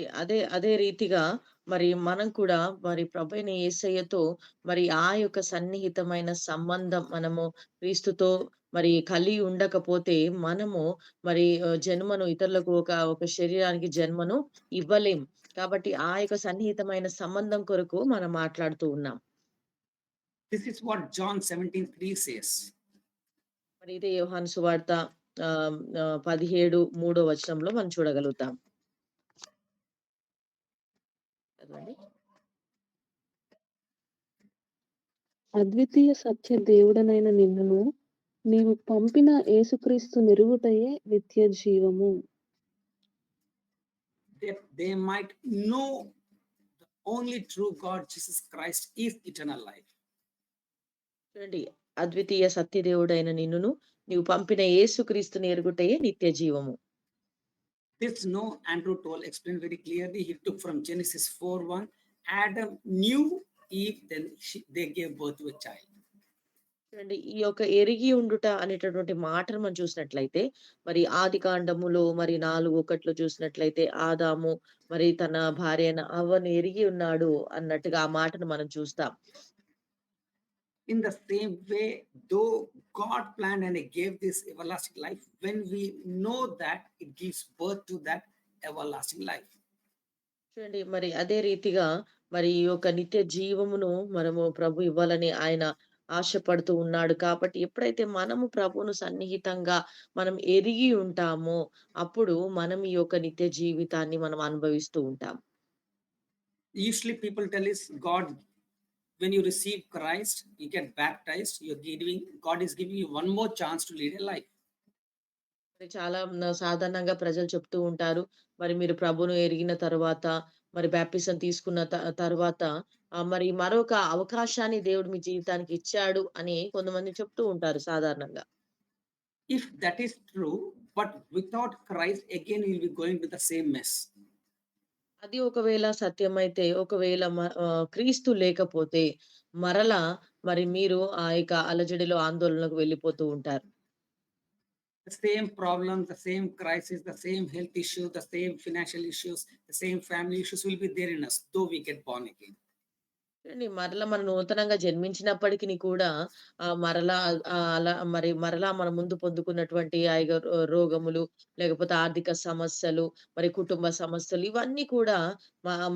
అదే రీతిగా మరి మనం కూడా మరి ప్రభువైన యేసయ్యతో మరి ఆ యొక్క సన్నిహితమైన సంబంధం మనము క్రీస్తుతో మరి కలిగి ఉండకపోతే మనము మరి జన్మను ఇతరులకు ఒక శరీరానికి జన్మను ఇవ్వలేం. కాబట్టి ఆ యొక్క సన్నిహితమైన సంబంధం కొరకు మనం మాట్లాడుతూ ఉన్నాం. This is what John 17:3 says. మరి ఇదే యోహాను సువార్త 17:3 వచనంలో మనం చూడగలుగుతాం. చదవండి. అద్వితీయ సత్య దేవుడనైన నిన్నును నీవు పంపిన యేసుక్రీస్తు నెరుగుటయే నిత్య జీవము. That they might know the only true God, Jesus Christ, is eternal life. చూడండి అద్వితీయ సత్యదేవుడైన నిన్నును నీవు పంపిన యేసుక్రీస్తుని ఎరుగుటయే నిత్య జీవము. This no, Andrew told, explained very clearly. He took from Genesis 4:1. Adam knew Eve, then they gave birth to a child. చూడండి ఈ యొక్క ఎరిగి ఉండుట అనేటటువంటి మాటను మనం చూసినట్లయితే మరి ఆదికాండములో మరి 4:1 చూసినట్లయితే ఆదాము మరి తన భార్య అయిన హవ్వను ఎరిగి ఉన్నాడు అన్నట్టుగా ఆ మాటను మనం చూస్తాం. In the same way, though God planned and he gave this everlasting life, when we know that, it gives birth to that everlasting life. చూడండి మరి అదే రీతిగా మరి ఈ యొక్క నిత్య జీవమును మనము ప్రభు ఇవ్వాలని ఆయన ఆశపడుతూ ఉన్నాడు. కాబట్టి ఎప్పుడైతే మనము ప్రభువును సన్నిహితంగా మనం ఎరిగి ఉంటామో అప్పుడు మనం ఈ యొక్క నిత్య జీవితాన్ని మనం అనుభవిస్తూ ఉంటాం. Usually people tell us God, when you receive Christ, you get baptized, God is giving you one more chance to lead a life. మరి చాలా సాధారణంగా ప్రజలు చెప్తూ ఉంటారు. మరి మీరు ప్రభువును ఎరిగిన తరువాత మరి బాప్టిజం తీసుకున్న తరువాత మరి మరొక అవకాశాన్ని దేవుడు మీ జీవితానికి ఇచ్చాడు అని కొంతమంది చెప్తూ ఉంటారు సాధారణంగా. If that is true, but without Christ, again you'll be going to the same mess. అది ఒకవేళ సత్యమైతే ఒకవేళ క్రీస్తు లేకపోతే మరలా మరి మీరు ఆ యొక్క అలజడిలో ఆందోళనకు వెళ్ళిపోతూ ఉంటారు. The same problems, the same crisis, the same health issue, the same financial issues, the same family issues will be there in us, though we get born again. మరలా మనం నూతనంగా జన్మించినప్పటికిని కూడా మరలా అలా మరలా మన ముందు పొందుకున్నటువంటి రోగములు, లేకపోతే ఆర్థిక సమస్యలు, మరి కుటుంబ సమస్యలు ఇవన్నీ కూడా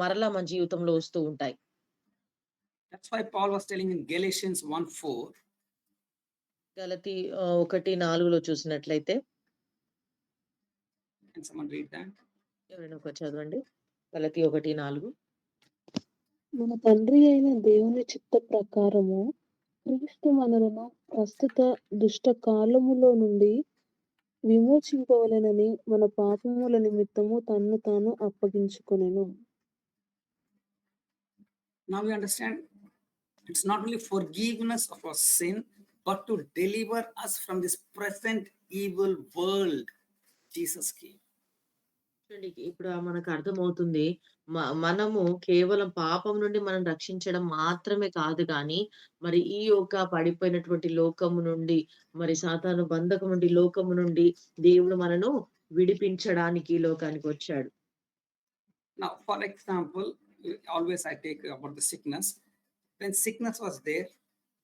మరలా మన జీవితంలో వస్తూ ఉంటాయి. That's why Paul was telling in Galatians 1:4, గలతీ 1:4లో చూసినట్లయితే can someone read that? ఎవరైనా ఒకరు చదవండి. గలతీ 1:4. మన తండ్రి అయిన దేవుని చిత్త ప్రకారము క్రీస్తు మనలను ప్రస్తుత దుష్ట కాలములో నుండి విమోచింపవలెనని మన పాపముల నిమిత్తము తన్ను తాను అప్పగించుకొనెను. Now we understand it's not only forgiveness of our sin, but to deliver us from this present evil world. Jesus came. చూడండి ఇప్పుడు మనకు అర్థమవుతుంది. మనము కేవలం పాపం నుండి మనం రక్షించడం మాత్రమే కాదు గానీ, మరి ఈ యొక్క పడిపోయినటువంటి లోకము నుండి, మరి సాతాను బంధకం నుండి, లోకము నుండి దేవుడు మనను విడిపించడానికి ఈ లోకానికొచ్చాడు. Now, for example, always I take about the sickness. When sickness was there,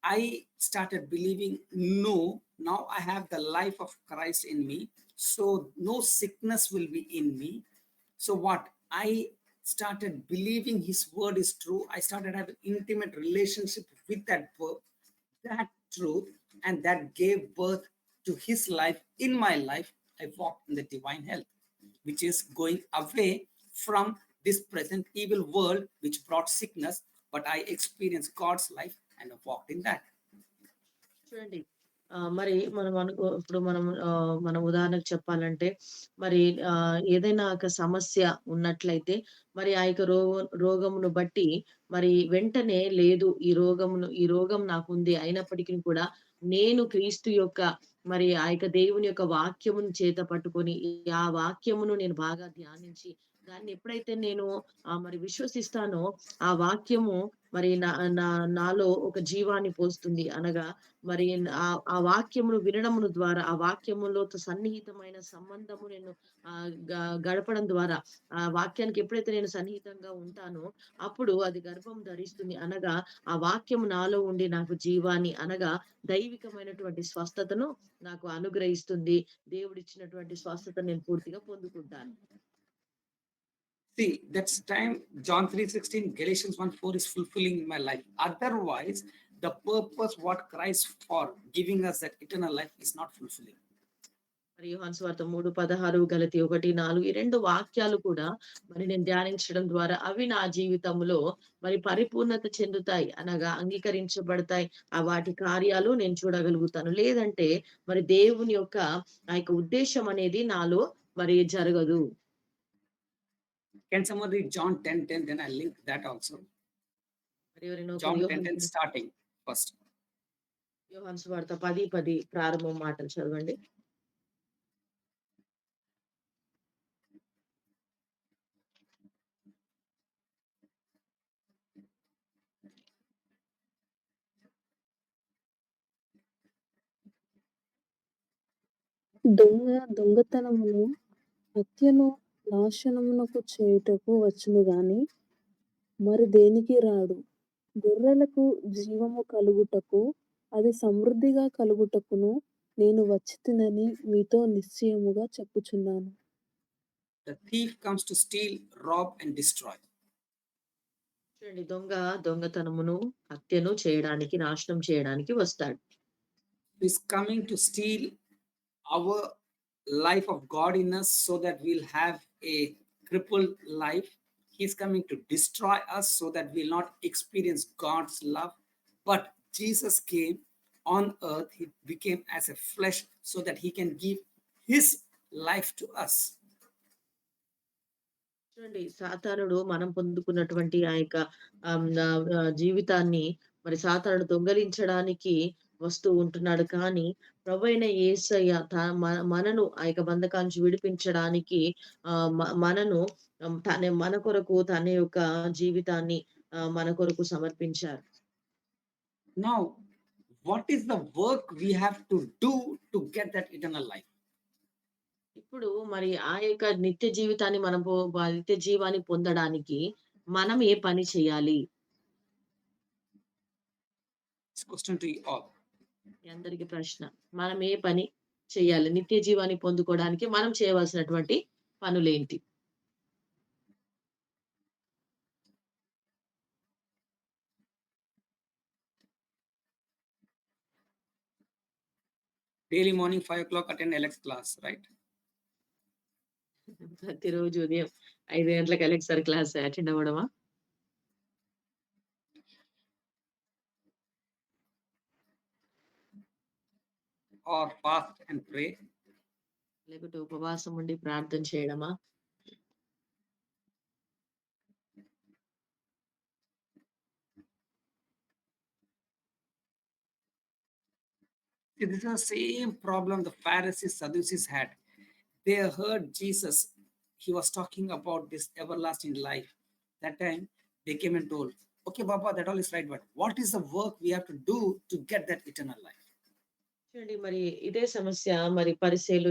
I started believing, no, now I have the life of Christ in me, so no sickness will be in me. So what? I started believing his word is true. I started having intimate relationship with that word, that truth, and that gave birth to his life in my life. I walked in the divine health, which is going away from this present evil world which brought sickness, but I experienced God's life and I walked in that. చూడండి. మరి ఇప్పుడు మనం ఉదాహరణకు చెప్పాలంటే, మరి ఏదైనా ఒక సమస్య ఉన్నట్లయితే, మరి ఆ యొక్క రోగమును బట్టి మరి వెంటనే లేదు ఈ రోగం నాకుంది. అయినప్పటికి కూడా నేను క్రీస్తు యొక్క మరి ఆ యొక్క దేవుని యొక్క వాక్యమును చేత పట్టుకొని, ఆ వాక్యమును నేను బాగా ధ్యానించి, దాన్ని ఎప్పుడైతే నేను మరి విశ్వసిస్తానో, ఆ వాక్యము మరి నాలో ఒక జీవాన్ని పోస్తుంది. అనగా మరి ఆ వాక్యమును వినడమును ద్వారా, ఆ వాక్యములతో సన్నిహితమైన సంబంధము నేను గడపడం ద్వారా, ఆ వాక్యానికి ఎప్పుడైతే నేను సన్నిహితంగా ఉంటానో, అప్పుడు అది గర్భం ధరిస్తుంది. అనగా ఆ వాక్యము నాలో ఉండి నాకు జీవాన్ని, అనగా దైవికమైనటువంటి స్వస్థతను నాకు అనుగ్రహిస్తుంది. దేవుడిచ్చినటువంటి స్వస్థతను నేను పూర్తిగా పొందుకుంటాను. See, that's time John 3:16, Galatians 1:4 is fulfilling in my life. Otherwise, the purpose what Christ for giving us that eternal life is not fulfilling. మరి యోహాను సువార్త 3:16, గలతీ 1:4 ఈ 2 వాక్యాలు కూడా మరి నేను ధ్యానించడం ద్వారా అవి నా జీవితంలో మరి పరిపూర్ణత చెందుతాయి. అనగా అంగీకరించబడతాయి. వాటి కార్యాలు నేను చూడగలుగుతాను. లేదంటే మరి దేవుని యొక్క ఆ యొక్క ఉద్దేశ్యం అనేది నాలో మరి జరగదు. Can someone read John 10:10? Then I'll link that also. మరి ఎవరైనా ఒకరు John 10:10 starting first. యోహాను సువార్త 10:10 ప్రారంభం మాటలు చదవండి. దొంగతనమును, హత్యను, నాశనమునకు చేయుటకు వచ్చును గాని మరి దేనికి రాడు. గొర్రెలకు జీవము కలుగుటకు, అది సమృద్ధిగా కలుగుటకును నేను వచ్చితినని మీతో నిశ్చయముగా చెప్పుచున్నాను. The thief comes to steal, rob, and destroy. చూడండి, దొంగతనమును, హత్యను చేయడానికి, నాశనం చేయడానికి వస్తాడు. He's coming to steal our life of God in us so that we'll have a crippled life. He's coming to destroy us so that we'll not experience God's love. But Jesus came on earth, he became as a flesh so that he can give his life to us. చూడండి, సాతానుడు మనం పొందుకున్నటువంటి ఆ యొక్క జీవితాన్ని మరి సాతానుడు దొంగలించడానికి వస్తూ ఉంటున్నాడు. కానీ ప్రభువైన యేసయ్య మనను ఆ యొక్క బంధకాల నుంచి విడిపించడానికి మనను మన కొరకు తన యొక్క జీవితాన్ని మన కొరకు సమర్పించారు. Now, what is the work we have to do to get that eternal life? ఇప్పుడు మరి ఆ యొక్క నిత్య జీవితాన్ని నిత్య జీవాన్ని పొందడానికి మనం ఏ పని చేయాలి? question to you all. మీ అందరికి ప్రశ్న. మనం ఏ పని చేయాలి? నిత్య జీవాన్ని పొందుకోవడానికి మనం చేయవలసినటువంటి పనులేంటి? Daily morning 5 o'clock attend LX class, right? ప్రతిరోజు ఉదయం 5 గంటలకు ఎలెక్సర్ క్లాస్ అటెండ్ అవ్వడమా? Or fast and pray? లేకపోతే ఉపవాసం ఉండి ప్రార్థన చేయడమా? See, this is the same problem the Pharisees, Sadducees had. They heard Jesus, he was talking about this everlasting life. That time they came and told, okay, Baba, that all is right, but what is the work we have to do to get that eternal life? చూడండి మరి ఇదే సమస్య మరి పరిసయ్యులు,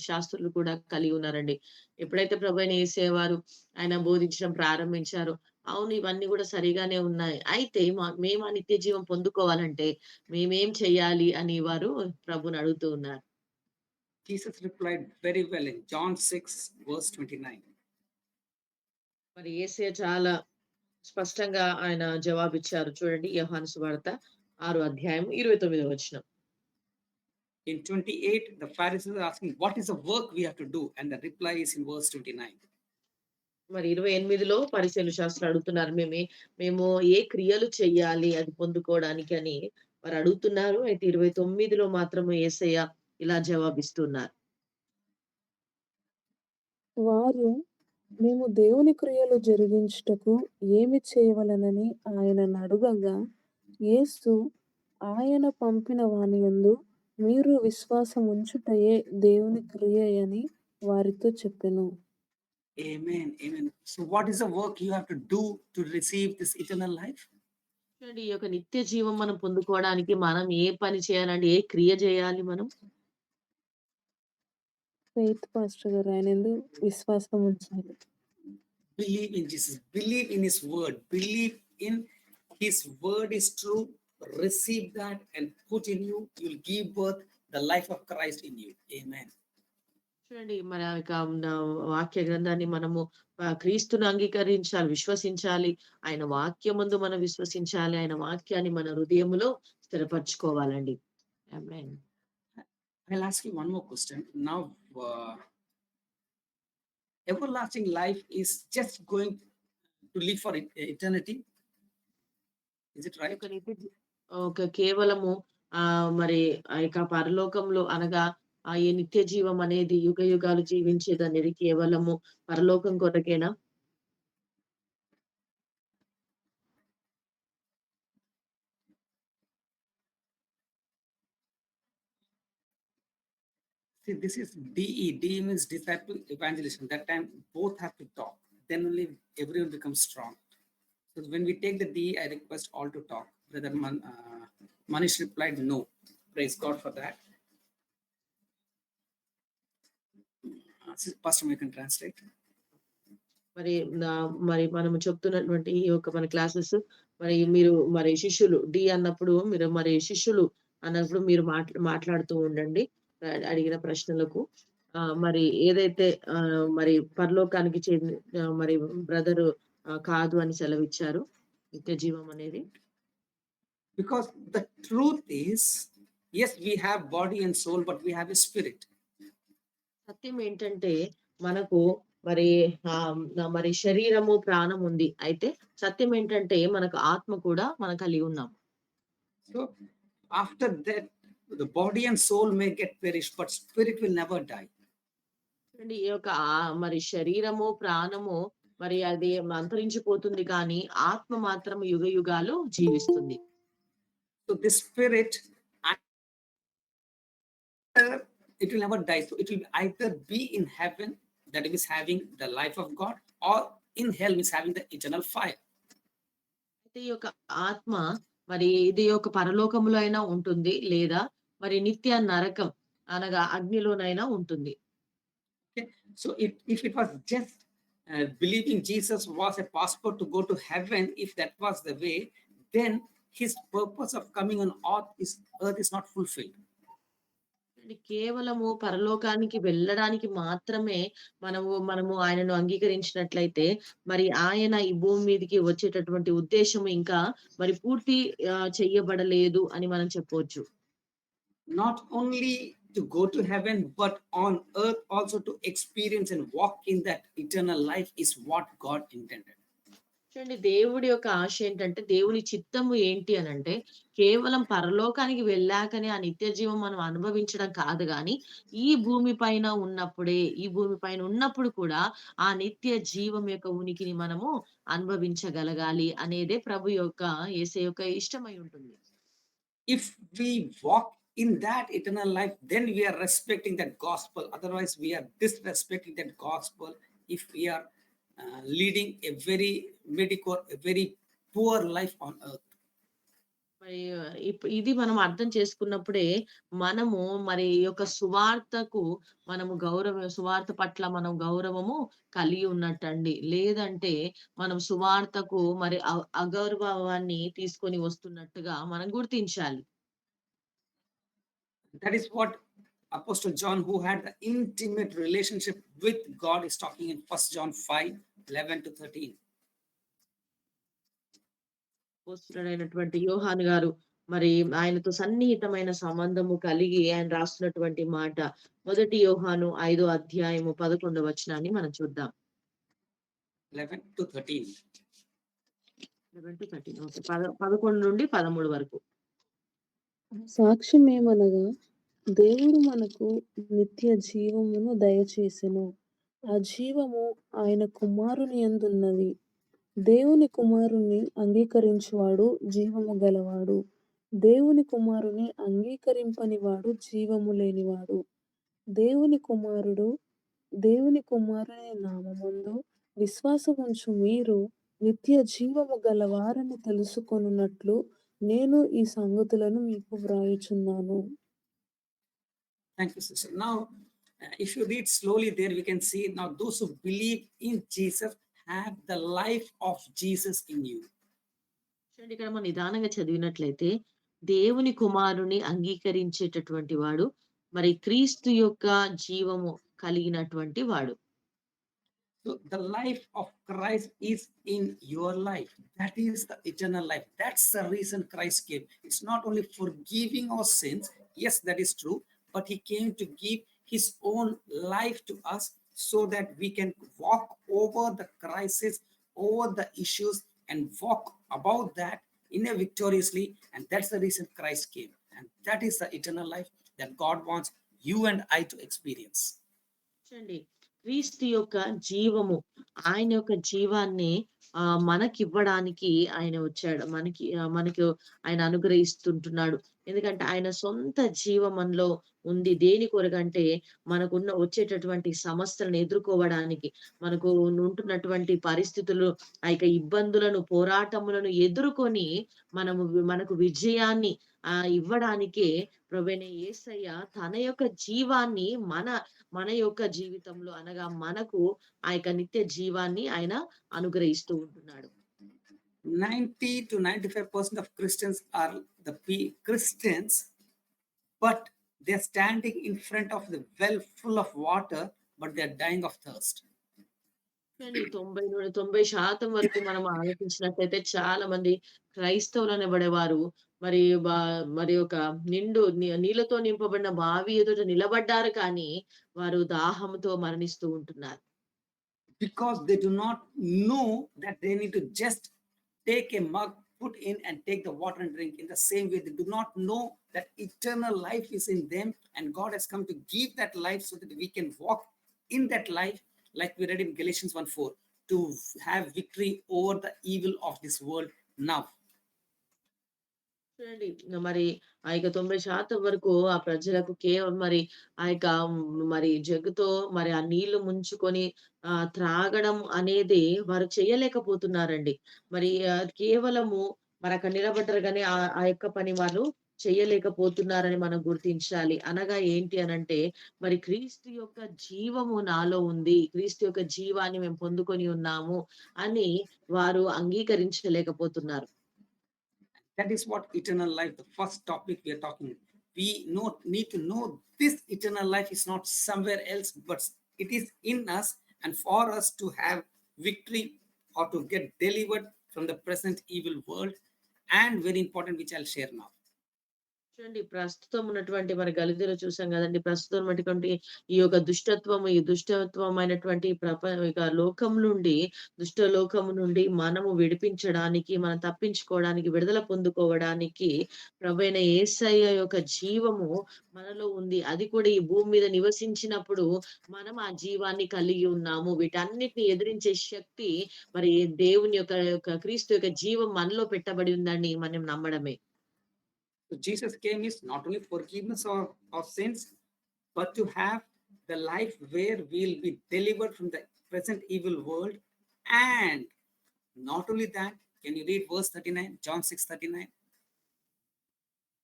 శాస్త్రులు కూడా కలిగి ఉన్నారండి. ఎప్పుడైతే ప్రభువైన యేసయ్య వారు ఆయన బోధించడం ప్రారంభించారో, అవును ఇవన్నీ కూడా సరిగానే ఉన్నాయి. అయితే మేము ఆ నిత్య జీవం పొందుకోవాలంటే మేమేం చేయాలి అని వారు ప్రభువుని అడుగుతూ ఉన్నారు. Jesus replied very well in John 6, verse 29. మరి యేసయ్య చాలా స్పష్టంగా ఆయన జవాబిచ్చారు. చూడండి యోహాను సువార్త 6వ అధ్యాయం 29వ వచనం. In 28, the Pharisees are asking, what is the work we have to do? And the reply is in verse 29. మరి 28లో పరిసయ్యులు, శాస్త్రులు అడుగుతున్నారు. మేము ఏ క్రియలు చెయ్యాలి అది పొందుకోవడానికి అని వారు అడుగుతున్నారు. అయితే 29లో మాత్రము యేసయ్య ఇలా జవాబిస్తున్నారు. వారు మేము దేవుని క్రియలు జరిగించుటకు ఏమి చేయవలెనని ఆయనను అడుగగా, యేసు ఆయన పంపిన వాని యందు మీరు విశ్వాసం ఉంచుటయే దేవుని క్రియ అని వారితో చెప్పెను. Amen. Amen. So, what is the work you have to do to receive this eternal life? చూడండి ఈ యొక్క నిత్య జీవం మనం పొందుకోవడానికి మనం ఏ పని చేయాలండి? ఏ క్రియ చేయాలి మనం? ఫెయిత్ పాస్టర్ గారు, ఆయన యందు విశ్వాసం ఉంచాలి. Believe in Jesus, believe in his word, believe in his word is true, receive that and put in you, you'll give birth the life of Christ in you. Amen. చూడండి మన యొక్క వాక్య గ్రంథాన్ని మనము క్రీస్తును అంగీకరించాలి, విశ్వసించాలి. ఆయన వాక్యమందు మనం విశ్వసించాలి. ఆయన వాక్యాన్ని మన హృదయములో స్థిరపరచుకోవాలండి. ఆమేన్. I'll ask you one more question. Now, everlasting life is just going to live for eternity. Is it right? కేవలము మరి ఆ యొక్క పరలోకంలో అనగా ఈ నిత్య జీవం అనేది యుగ యుగాలు జీవించేది అనేది కేవలము పరలోకం కొరకేనా? See, this is DE. DE means disciple evangelism. That time both have to talk. Then only everyone becomes strong. So when we take the DE, I request all to talk. Brother Manish replied no. Praise God for that. Pastor, you can translate. మరి మనము చెప్తున్నటువంటి ఈ యొక్క మన classes మరి మీరు మరి శిష్యులు డి అన్నప్పుడు మీరు మరి శిష్యులు అన్నప్పుడు మీరు మాట్లాడుతూ ఉండండి అడిగిన ప్రశ్నలకు. మరి ఏదైతే మరి పరలోకానికి చెందిన మరి బ్రదరు కాదు అని సెలవిచ్చారు నిత్య జీవం అనేది. Because the truth is, yes, we have body and soul, but we have a spirit. సత్యం ఏంటంటే మనకు మరి మరి శరీరము ప్రాణం ఉంది. అయితే సత్యం ఏంటంటే మనకు ఆత్మ కూడా మనం కలిగి ఉన్నాం. So after that, the body and soul may get perished, but spirit will never die. ఈ యొక్క మరి శరీరము ప్రాణము మరి అది అంతరించిపోతుంది, కానీ ఆత్మ మాత్రం యుగ యుగాలు జీవిస్తుంది. So this spirit, it will never die. So it will either be in heaven, that is having the life of God, or in hell, is having the eternal fire. ఈ యొక్క ఆత్మ మరి ఇది ఒక పరలోకములో అయినా ఉంటుంది, లేదా మరి నిత్య నరకం అనగా అగ్నిలోనైనా ఉంటుంది. Okay. So if it was just believing Jesus was a passport to go to heaven, if that was the way, then his purpose of coming on earth is not fulfilled. కేవలము పరలోకానికి వెళ్ళడానికి మాత్రమే మనము ఆయనను అంగీకరించినట్లయితే, మరి ఆయన ఈ భూమి మీదకి వచ్చేటటువంటి ఉద్దేశ్యం ఇంకా మరి పూర్తి చెయ్యబడలేదు అని మనం చెప్పొచ్చు. Not only to go to heaven, but on earth also to experience and walk in that eternal life is what God intended. చూడండి, దేవుడి యొక్క ఆశ ఏంటంటే, దేవుని చిత్తము ఏంటి అనంటే, కేవలం పరలోకానికి వెళ్ళాకనే ఆ నిత్య జీవం మనం అనుభవించడం కాదు గానీ, ఈ భూమి పైన ఉన్నప్పుడు కూడా ఆ నిత్య జీవం యొక్క ఉనికిని మనము అనుభవించగలగాలి అనేదే ప్రభు యొక్క యేసయ్య యొక్క ఇష్టమై ఉంటుంది. If we walk in that eternal life, then we are respecting that gospel. Otherwise, we are disrespecting that gospel if we are leading a very mediocre, a very poor life on earth. మరి ఇది మనం అర్థం చేసుకున్నప్పుడే మనము మరి ఈ యొక్క సువార్త పట్ల మనం గౌరవము కలిగి ఉన్నట్టండి. లేదంటే మనం సువార్తకు మరి అగౌరవాన్ని తీసుకొని వస్తున్నట్టుగా మనం గుర్తించాలి. That is what Apostle John, who had the intimate relationship with God, is talking in 1 John 5:11-13. అపోస్తలుడైనటువంటి యోహాను గారు మరి ఆయనతో సన్నిహితమైన సంబంధము కలిగి ఆయన రాస్తున్నటువంటి మాట. 1 యోహాను 5వ అధ్యాయము 11వ వచనాన్ని మనం చూద్దాం. 11-13. 11-13. ఓకే. 11 నుండి 13 వరకు. సాక్ష్యమేమనగా దేవుడు మనకు నిత్య జీవమును దయచేసెను. ఆ జీవము ఆయన కుమారుని యందున్నది. దేవుని కుమారుని అంగీకరించువాడు జీవము గలవాడు. దేవుని కుమారుని అంగీకరింపని వాడు జీవము లేనివాడు. దేవుని కుమారుని నామమందు విశ్వాసముంచు మీరు నిత్య జీవము గలవారని తెలుసుకొనున్నట్లు నేను ఈ సంగతులను మీకు వ్రాయుచున్నాను. Thank you, sister. Now, if you read slowly there, we can see now those who believe in Jesus have the life of Jesus in you. చూడండి, ఇక్కడ మనం నిదానంగా చదివినట్లయితే దేవుని కుమారుని అంగీకరించేటటువంటి వాడు మరి క్రీస్తు యొక్క జీవము కలిగినటువంటి వాడు. So the life of Christ is in your life. That is the eternal life. That's the reason Christ came. It's not only forgiving our sins. Yes, that is true. But he came to give his own life to us so that we can walk over the crisis, over the issues, and walk about that in a victoriously. And that's the reason Christ came. And that is the eternal life that God wants you and I to experience. చూడండి, క్రీస్తు యొక్క జీవము, ఆయన యొక్క జీవాన్ని మనకివ్వడానికి ఆయన వచ్చాడు. మనకు ఆయన అనుగ్రహిస్తుంటున్నాడు. ఎందుకంటే ఆయన సొంత జీవం మనలో ఉంది. దేని కొరకంటే వచ్చేటటువంటి సమస్యలను ఎదుర్కోవడానికి, మనకు ఉంటున్నటువంటి పరిస్థితులు, ఆ యొక్క ఇబ్బందులను, పోరాటములను ఎదుర్కొని మనకు విజయాన్ని ఇవ్వడానికే ప్రభువైన యేసయ్య తన యొక్క జీవాన్ని మన యొక్క జీవితంలో అనగా మనకు ఆ యొక్క నిత్య జీవాన్ని ఆయన అనుగ్రహిస్తూ ఉంటున్నాడు. 90-95% of Christians are the Christians, but they're standing in front of the well full of water, but they're dying of thirst. 90% వరకు మనం ఆలోచించినట్లయితే చాలా మంది క్రైస్తవులు అనబడేవారు మరి ఒక నీళ్లతో నింపబడిన బావి ఎదుట నిలబడ్డారు, కానీ వారు దాహంతో మరణిస్తూ ఉంటున్నారు. Because they do not know that they need to just take a mug, put in and take the water and drink. In the same way, they do not know that eternal life is in them, and God has come to give that life so that we can walk in that life, like we read in Galatians 1:4, to have victory over the evil of this world now. చూడండి, మరి ఆ యొక్క 90% వరకు ఆ ప్రజలకు కేవలం ఆ యొక్క జగ్గుతో ఆ నీళ్లు ముంచుకొని త్రాగడం అనేది వారు చేయలేకపోతున్నారండి. కేవలము అక్కడ నిలబడ్డారు కానీ ఆ యొక్క పని వాళ్ళు చేయలేకపోతున్నారని మనం గుర్తించాలి. అనగా ఏంటి అనంటే, క్రీస్తు యొక్క జీవము నాలో ఉంది, క్రీస్తు యొక్క జీవాన్ని మేము పొందుకొని ఉన్నాము అని వారు అంగీకరించలేకపోతున్నారు. That is what eternal life, the first topic we are talking. We need to know this eternal life is not somewhere else, but it is in us, and for us to have victory or to get delivered from the present evil world. And very important, which I'll share now. చూడండి ప్రస్తుతం ఉన్నటువంటి మరి గలితీలో చూసాం గదండీ! ప్రస్తుతం ఉన్నటువంటి ఈ యొక్క దుష్టత్వము, ఈ దుష్టత్వమైనటువంటి ఇక లోకం నుండి, దుష్ట లోకం నుండి మనము విడిపించడానికి, మనం తప్పించుకోవడానికి, విడుదల పొందుకోవడానికి ప్రభువైన యేసయ్య యొక్క జీవము మనలో ఉంది. అది కూడా ఈ భూమి మీద నివసించినప్పుడు మనం ఆ జీవాన్ని కలిగి ఉన్నాము. వీటన్నిటిని ఎదిరించే శక్తి మరి దేవుని యొక్క క్రీస్తు యొక్క జీవం మనలో పెట్టబడి ఉందని మనం నమ్మడమే. So Jesus came is not only forgiveness of sins, but to have the life where we'll be delivered from the present evil world. And not only that, can you read verse 39, John 6:39?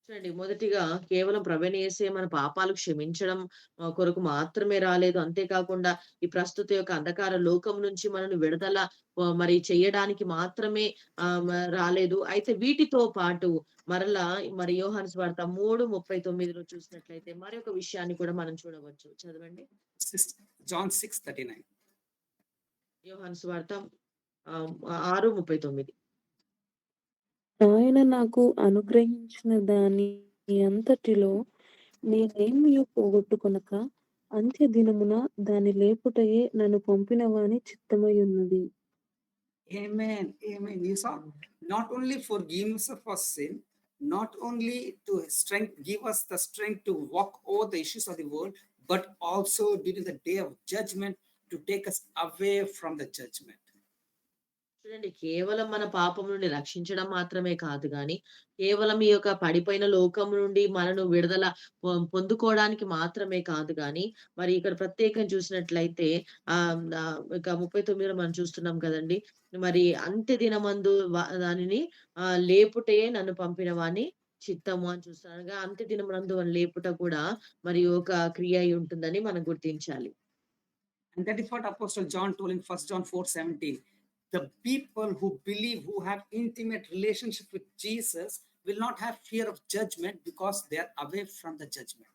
చూడండి మొదటిగా కేవలం ప్రభువైన యేసయ్య మన పాపాలు క్షమించడం కొరకు మాత్రమే రాలేదు. అంతేకాకుండా ఈ ప్రస్తుత యొక్క అంధకార లోకం నుంచి మనల్ని విడుదల మరి చేయడానికి మాత్రమే రాలేదు. అయితే వీటితో పాటు మరలా మరి యోహాను సువార్త 3:39లో చూసినట్లయితే మరొక విషయాన్ని కూడా మనం చూడవచ్చు. చదవండి. John 6:39. యోహాను సువార్త 6:39. ఆయన నాకు అనుగ్రహించిన దాని అంతటిలో నేనేమియు పోగొట్టుకొనక అంత్యదినమున దాని లేపుటయే నన్ను పంపిన వాని చిత్తమై ఉన్నది. Amen. Amen. You saw, not only forgiveness of our sin, not only to give us the strength to walk over the issues of the world, but also during the day of judgment to take us away from the judgment. చూడండి కేవలం మన పాపం నుండి రక్షించడం మాత్రమే కాదు గాని, కేవలం ఈ యొక్క పడిపోయిన లోకం నుండి మనను విడుదల పొందుకోవడానికి మాత్రమే కాదు గాని, మరి ఇక్కడ ప్రత్యేకంగా చూసినట్లయితే ఇక 39లో మనం చూస్తున్నాం కదండీ! మరి అంత్య దినమందు దానిని లేపుటే నన్ను పంపిన వాని చిత్తము అని చూస్తున్నాం. అనగా అంత్య దినమునందు లేపుట కూడా మరి ఒక క్రియ అయి ఉంటుందని మనం గుర్తించాలి. And that is what Apostle John told in 1 John 4:17. The people who believe, who have intimate relationship with Jesus, will not have fear of judgment because they are away from the judgment.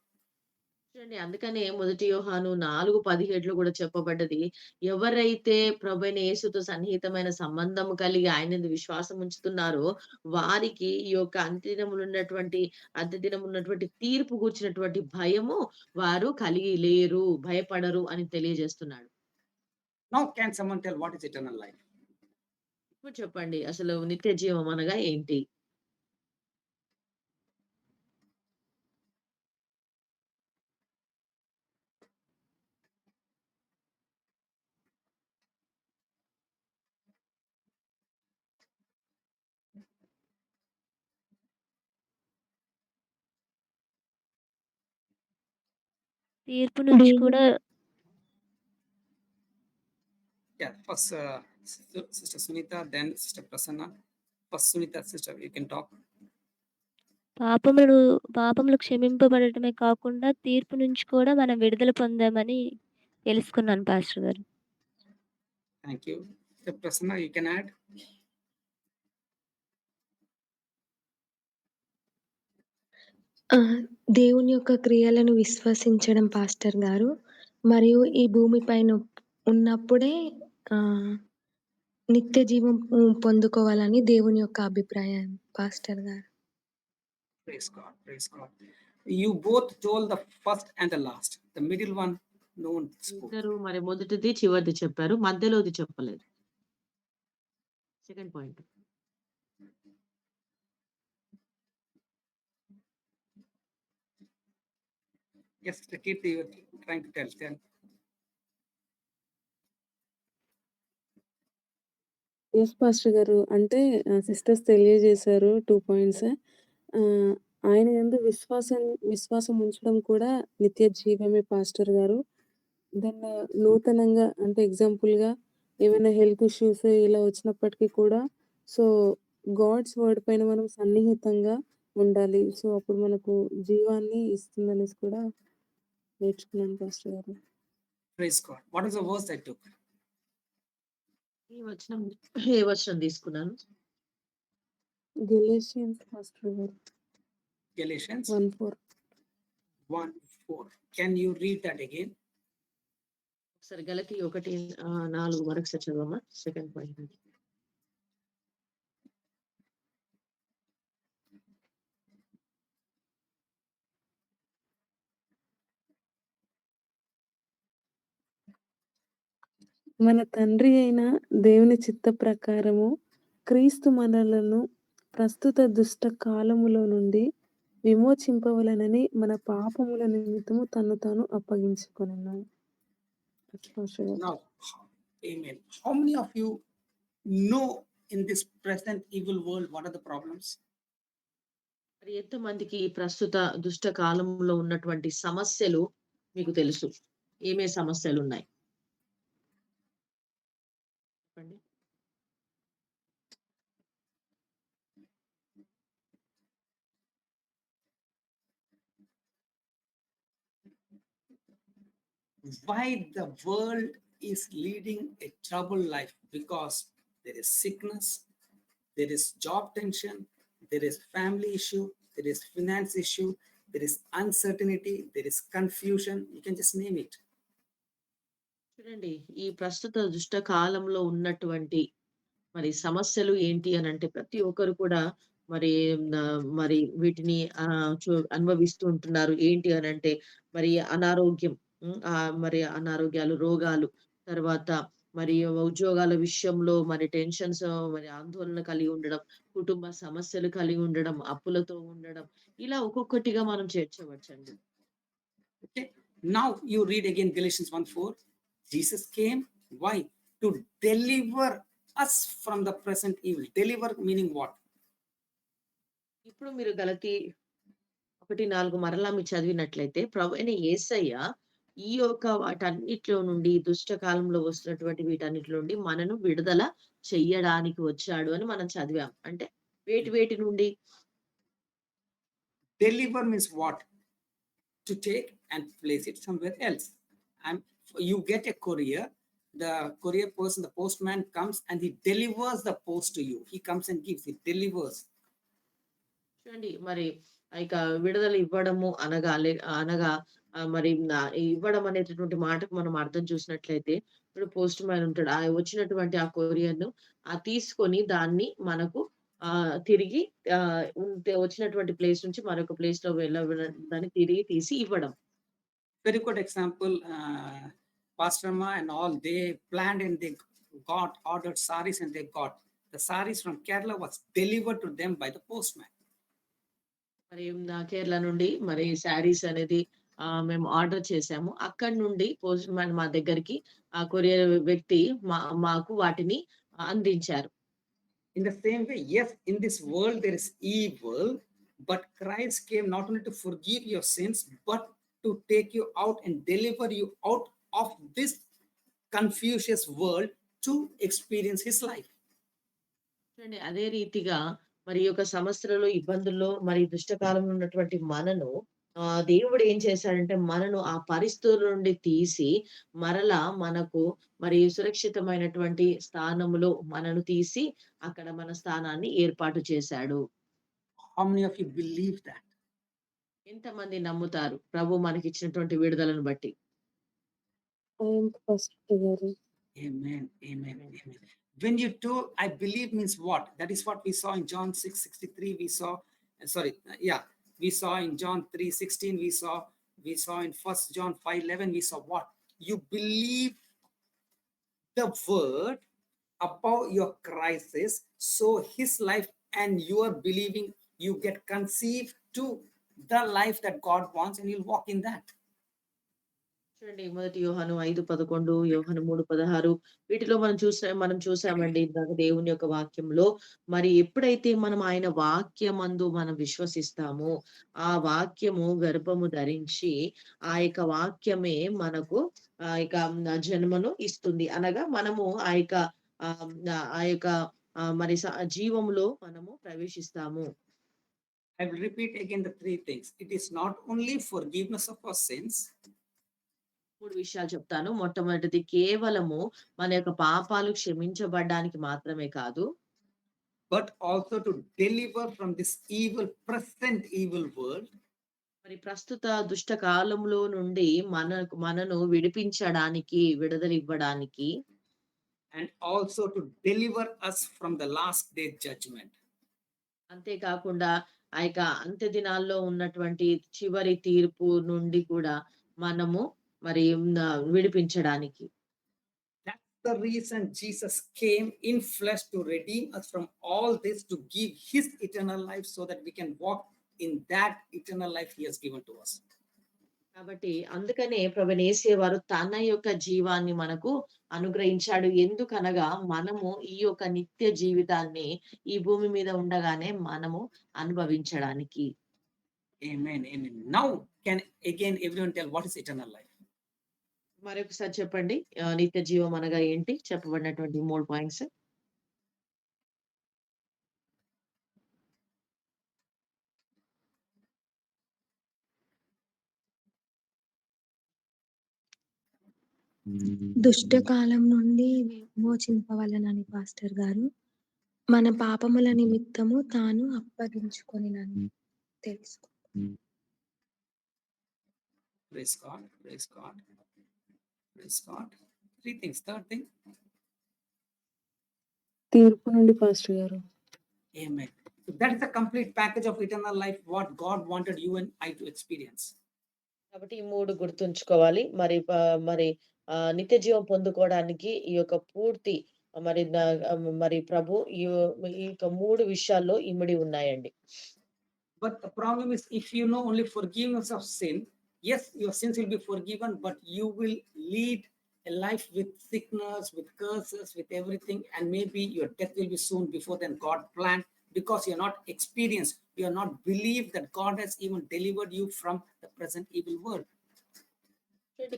చూడండి అందుకనే మొదటి యోహాను 4:17లో కూడా చెప్పబడ్డది. ఎవరైతే ప్రభువైన యేసుతో సన్నిహితమైన సంబంధం కలిగి ఆయనందు విశ్వాసం ఉంచుతున్నారో వారికి ఈ యొక్క అంత్యదినం ఉన్నటువంటి తీర్పు గూర్చినటువంటి భయము వారు కలిగి లేరు, భయపడరు అని తెలియజేస్తున్నాడు. Now can someone tell what is eternal life? ఇప్పుడు చెప్పండి అసలు నిత్య జీవం అనగా ఏంటి? తీర్పు నుంచి కూడా Yeah, first Sister Sunita, then Sister Prasanna. First Sunita, sister, you can talk. పాపములు క్షమింపబడటమే కాకుండా తీర్పు నుంచి కూడా మనం విడుదల పొందామని తెలుసుకున్నాను పాస్టర్ గారు. Thank you. Sister Prasanna, you can add. దేవుని యొక్క క్రియలను విశ్వసించడం పాస్టర్ గారు. మరియు ఈ భూమిపైన ఉన్నప్పుడే నిత్య జీవం పొందుకోవాలని దేవుని యొక్క అభిప్రాయం పాస్టర్ గారు. Praise God. Praise God. You both told the first and the last. The middle one, no one spoke. ఇద్దరు మరి మొదటిది చివరిది చెప్పారు. మధ్యలోది చెప్పలేదు. Second point. Yes, Kirti, you were trying to tell. Yes pastor గారు. అంటే సిస్టర్స్ తెలియజేశారు 2 పాయింట్స్. ఆయన యందు విశ్వాసం ఉంచడం కూడా నిత్య జీవమే పాస్టర్ గారు. దెన్ నూతనంగా అంటే ఎగ్జాంపుల్‌గా ఏమైనా హెల్త్ ఇష్యూస్ ఇలా వచ్చినప్పటికీ కూడా సో గాడ్స్ వర్డ్ పైన మనం సన్నిహితంగా ఉండాలి. సో అప్పుడు మనకు జీవాన్ని ఇస్తుందనేసి కూడా నేర్చుకున్నాను పాస్టర్ గారు. Praise God. What is the verse I took? ఏ వచనం తీసుకున్నాను? గెలేషియన్స్ పాస్టర్ గారు. Galatians 1:4. 1:4. Can you read that again? ఒకసారి గలతీ 1:4 మరొకసారి చదవమ్మా. Second point. మన తండ్రి అయిన దేవుని చిత్త ప్రకారము క్రీస్తు మనలను ప్రస్తుత దుష్ట కాలములో నుండి విమోచింపవలెనని మన పాపముల నిమిత్తము తన్ను తాను అప్పగించుకొనెను. పాస్టర్ గారు. Now, amen. How many of you know in this present evil world what are the problems? మరి ఎంతమందికి ఈ ప్రస్తుత దుష్ట కాలంలో ఉన్నటువంటి సమస్యలు మీకు తెలుసు? ఏమే సమస్యలు ఉన్నాయి? చెప్పండి. Why the world is leading a troubled life? Because there is sickness, there is job tension, there is family issue, there is finance issue, there is uncertainty, there is confusion. You can just name it. చూడండి, ఈ ప్రస్తుత దుష్ట కాలంలో ఉన్నటువంటి మరి సమస్యలు ఏంటి అనంటే ప్రతి ఒక్కరు కూడా మరి మరి వీటిని అనుభవిస్తూ ఉంటున్నారు. ఏంటి అనంటే మరి అనారోగ్యం, మరి అనారోగ్యాలు, రోగాలు, తర్వాత మరి ఉద్యోగాల విషయంలో మరి టెన్షన్స్, మరి ఆందోళన కలిగి ఉండడం, కుటుంబ సమస్యలు కలిగి ఉండడం, అప్పులతో ఉండడం, ఇలా ఒక్కొక్కటిగా మనం చేర్చవచ్చండి. Okay. Now you read again Galatians 1:4. Jesus came. Why? To deliver us from the present evil. Deliver meaning what? ఇప్పుడు మీరు గలతీ 1:4 మరలా మీరు చదివినట్లయితే ప్రభువైన యేసయ్య ఈ యొక్క వాటన్నిటిలో నుండి, దుష్ట కాలంలో వస్తున్నటువంటి వీటన్నిటి నుండి మనను విడుదల చెయ్యడానికి వచ్చాడు అని మనం చదివాం. అంటే వేటి నుండి? Deliver means what? To take and place it somewhere else. And you get a courier. The courier person, the postman comes and he delivers the post to you. He comes and gives, he delivers. చూడండి, మరి ఇక విడుదల ఇవ్వడము అనగా మరి ఇవ్వడం అనేటటువంటి మాటకు మనం అర్థం చూసినట్లయితే, ఇప్పుడు పోస్ట్ మ్యాన్ ఉంటాడు. వచ్చినటువంటి ఆ కొరియర్ ను తీసుకొని దాన్ని మనకు తిరిగి వచ్చినటువంటి ప్లేస్ నుంచి మరొక ప్లేస్ లో దాన్ని తిరిగి తీసి ఇవ్వడం. Very good example. Pastor Ma and all, they planned and they got ordered saris and they got the saris from Kerala was delivered to them by the postman. మరి కేరళ నుండి మరి శారీస్ అనేది మేము ఆర్డర్ చేసాము. అక్కడి నుండి పోస్ట్ మ్యాన్ మా దగ్గరికి ఆ కొరియర్ వ్యక్తి మాకు వాటిని అందించారు. In the same way, yes, in this world there is evil, but Christ came not only to forgive your sins, but to take you out and deliver you out of this confucius world to experience his life. చూడండి, అదే రీతిగా మరి యొక్క సమస్యలలో, ఇబ్బందుల్లో, మరి దుష్టకాలంలో ఉన్నటువంటి మనను దేవుడు ఏం చేశాడంటే మనను ఆ పరిస్థితుల నుండి తీసి మరలా మనకు మరి సురక్షితమైనటువంటి స్థానములో మనను తీసి అక్కడ మన స్థానాన్ని ఏర్పాటు చేశాడు. How many of you believe that? ఎంతమంది నమ్ముతారు ప్రభు మనకిచ్చినటువంటి విడుదలను బట్టి? పాస్టర్ గారు. Amen, amen, amen. When you told I believe means what? That is what we saw in John 6:63. We saw, we saw in John 3:16. We saw in 1 John 5:11. We saw what? You believe the word about your crisis, so his life and you are believing, you get conceived to the life that God wants and you'll walk in that. చూడండి, 1 యోహాను 5:11, యోహాను 3:16 వీటిలో మనం చూసామండి ఇందాక దేవుని యొక్క వాక్యంలో. మరి ఎప్పుడైతే మనం ఆయన వాక్యమందు మనం విశ్వసిస్తామో ఆ వాక్యము గర్భము ధరించి ఆ యొక్క వాక్యమే మనకు ఆ యొక్క జన్మను ఇస్తుంది. అనగా మనము ఆ యొక్క మరి జీవములో మనము ప్రవేశిస్తాము. I will repeat again the three things. It is not only forgiveness of our sins. 3 విషయాలు చెప్తాను. మొట్టమొదటిది కేవలము మన యొక్క పాపాలు క్షమించబడడానికి మాత్రమే కాదు. but also to deliver from this evil, present evil world, మరి ప్రస్తుత దుష్ట కాలంలో నుండి మనను విడిపించడానికి, విడుదలివ్వడానికి, and also to deliver us from the last day judgment. అంతేకాకుండా ఆ యొక్క అంత్య దినాల్లో ఉన్నటువంటి చివరి తీర్పు నుండి కూడా మనము మరి విడిపించడానికి. That's the reason Jesus came in flesh to redeem us from all this, to give his eternal life so that we can walk in that eternal life he has given to us. కాబట్టి అందుకనే ప్రభువైన యేసయ్య వారు తన యొక్క జీవాన్ని మనకు అనుగ్రహించాడు. ఎందుకనగా మనము ఈ యొక్క నిత్య జీవితాన్ని ఈ భూమి మీద ఉండగానే మనము అనుభవించడానికి. Amen. Amen. Now can again everyone tell what is eternal life? మరొకసారి చెప్పండి. నిత్య జీవం అనగా ఏంటి? చెప్పబడినటువంటి 3 పాయింట్స్. దుష్టకాలం నుండి విమోచింపవలెనని పాస్టర్ గారు మన పాపముల నిమిత్తము తాను అప్పగించుకొనినని తెలుసుకో. Praise God. Praise God. Praise God. 3 things. Third thing. తీర్పు నుండి పాస్టర్ గారు. Amen. So that is the complete package of eternal life, what God wanted you and I to experience. కాబట్టి ఈ 3 గుర్తుంచుకోవాలి. మరి నిత్య జీవం పొందుకోవడానికి ఈ యొక్క పూర్తి మరి ప్రభు ఈ యొక్క 3 విషయాల్లో ఇమిడి ఉన్నాయండి. But the problem is, if you know only forgiveness of sin, yes, your sins will be forgiven, but you will lead a life with sickness, with curses, with everything, and maybe your death will be soon before than God planned, because you're not experienced, you are not believed that God has even delivered you from the present evil world.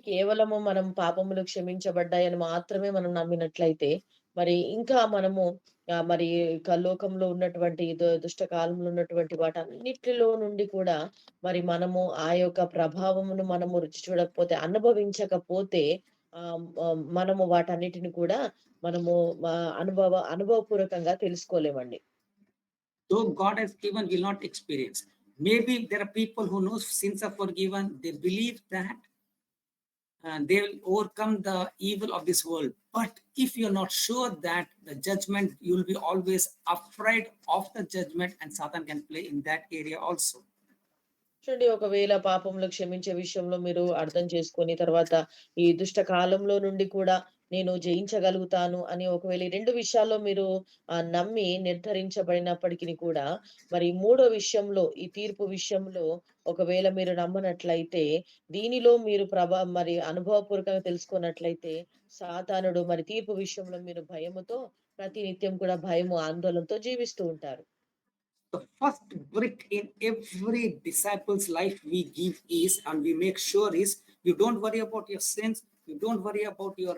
కేవలము మనం పాపములు క్షమించబడ్డాయని మాత్రమే మనం నమ్మినట్లయితే మరి ఇంకా మనము మరి లోకంలో ఉన్నటువంటి దుష్ట కాలంలో ఉన్నటువంటి వాటన్నిటిలో నుండి కూడా మరి మనము ఆ యొక్క ప్రభావమును మనము రుచి చూడకపోతే, అనుభవించకపోతే మనము వాటన్నిటిని కూడా మనము అనుభవపూర్వకంగా తెలుసుకోలేమండి. Though God has given, will not experience. Maybe there are people who know sins are forgiven, they believe that they will overcome the evil of this world. But if you're not sure that the judgment, you will be always afraid of the judgment, and Satan can play in that area also. చూడండి, ఒకవేళ పాపములు క్షమించే విషయంలో మీరు అర్థం చేసుకొని తర్వాత ఈ దుష్ట కాలంలో నుండి కూడా నేను జయించగలుగుతాను అని ఒకవేళ ఈ 2 విషయాల్లో మీరు నమ్మి నిర్ధారించబడినప్పటికీ కూడా మరి 3వ విషయంలో, ఈ తీర్పు విషయంలో ఒకవేళ మీరు నమ్మనట్లయితే, దీనిలో మీరు మరి అనుభవపూర్వకంగా తెలుసుకున్నట్లయితే, సాతానుడు మరి తీర్పు విషయంలో మీరు భయముతో ప్రతినిత్యం కూడా భయము, ఆందోళనతో జీవిస్తూ ఉంటారు. The first brick in every disciple's life we give is, and we make sure is, you don't worry about your sins, you don't worry about your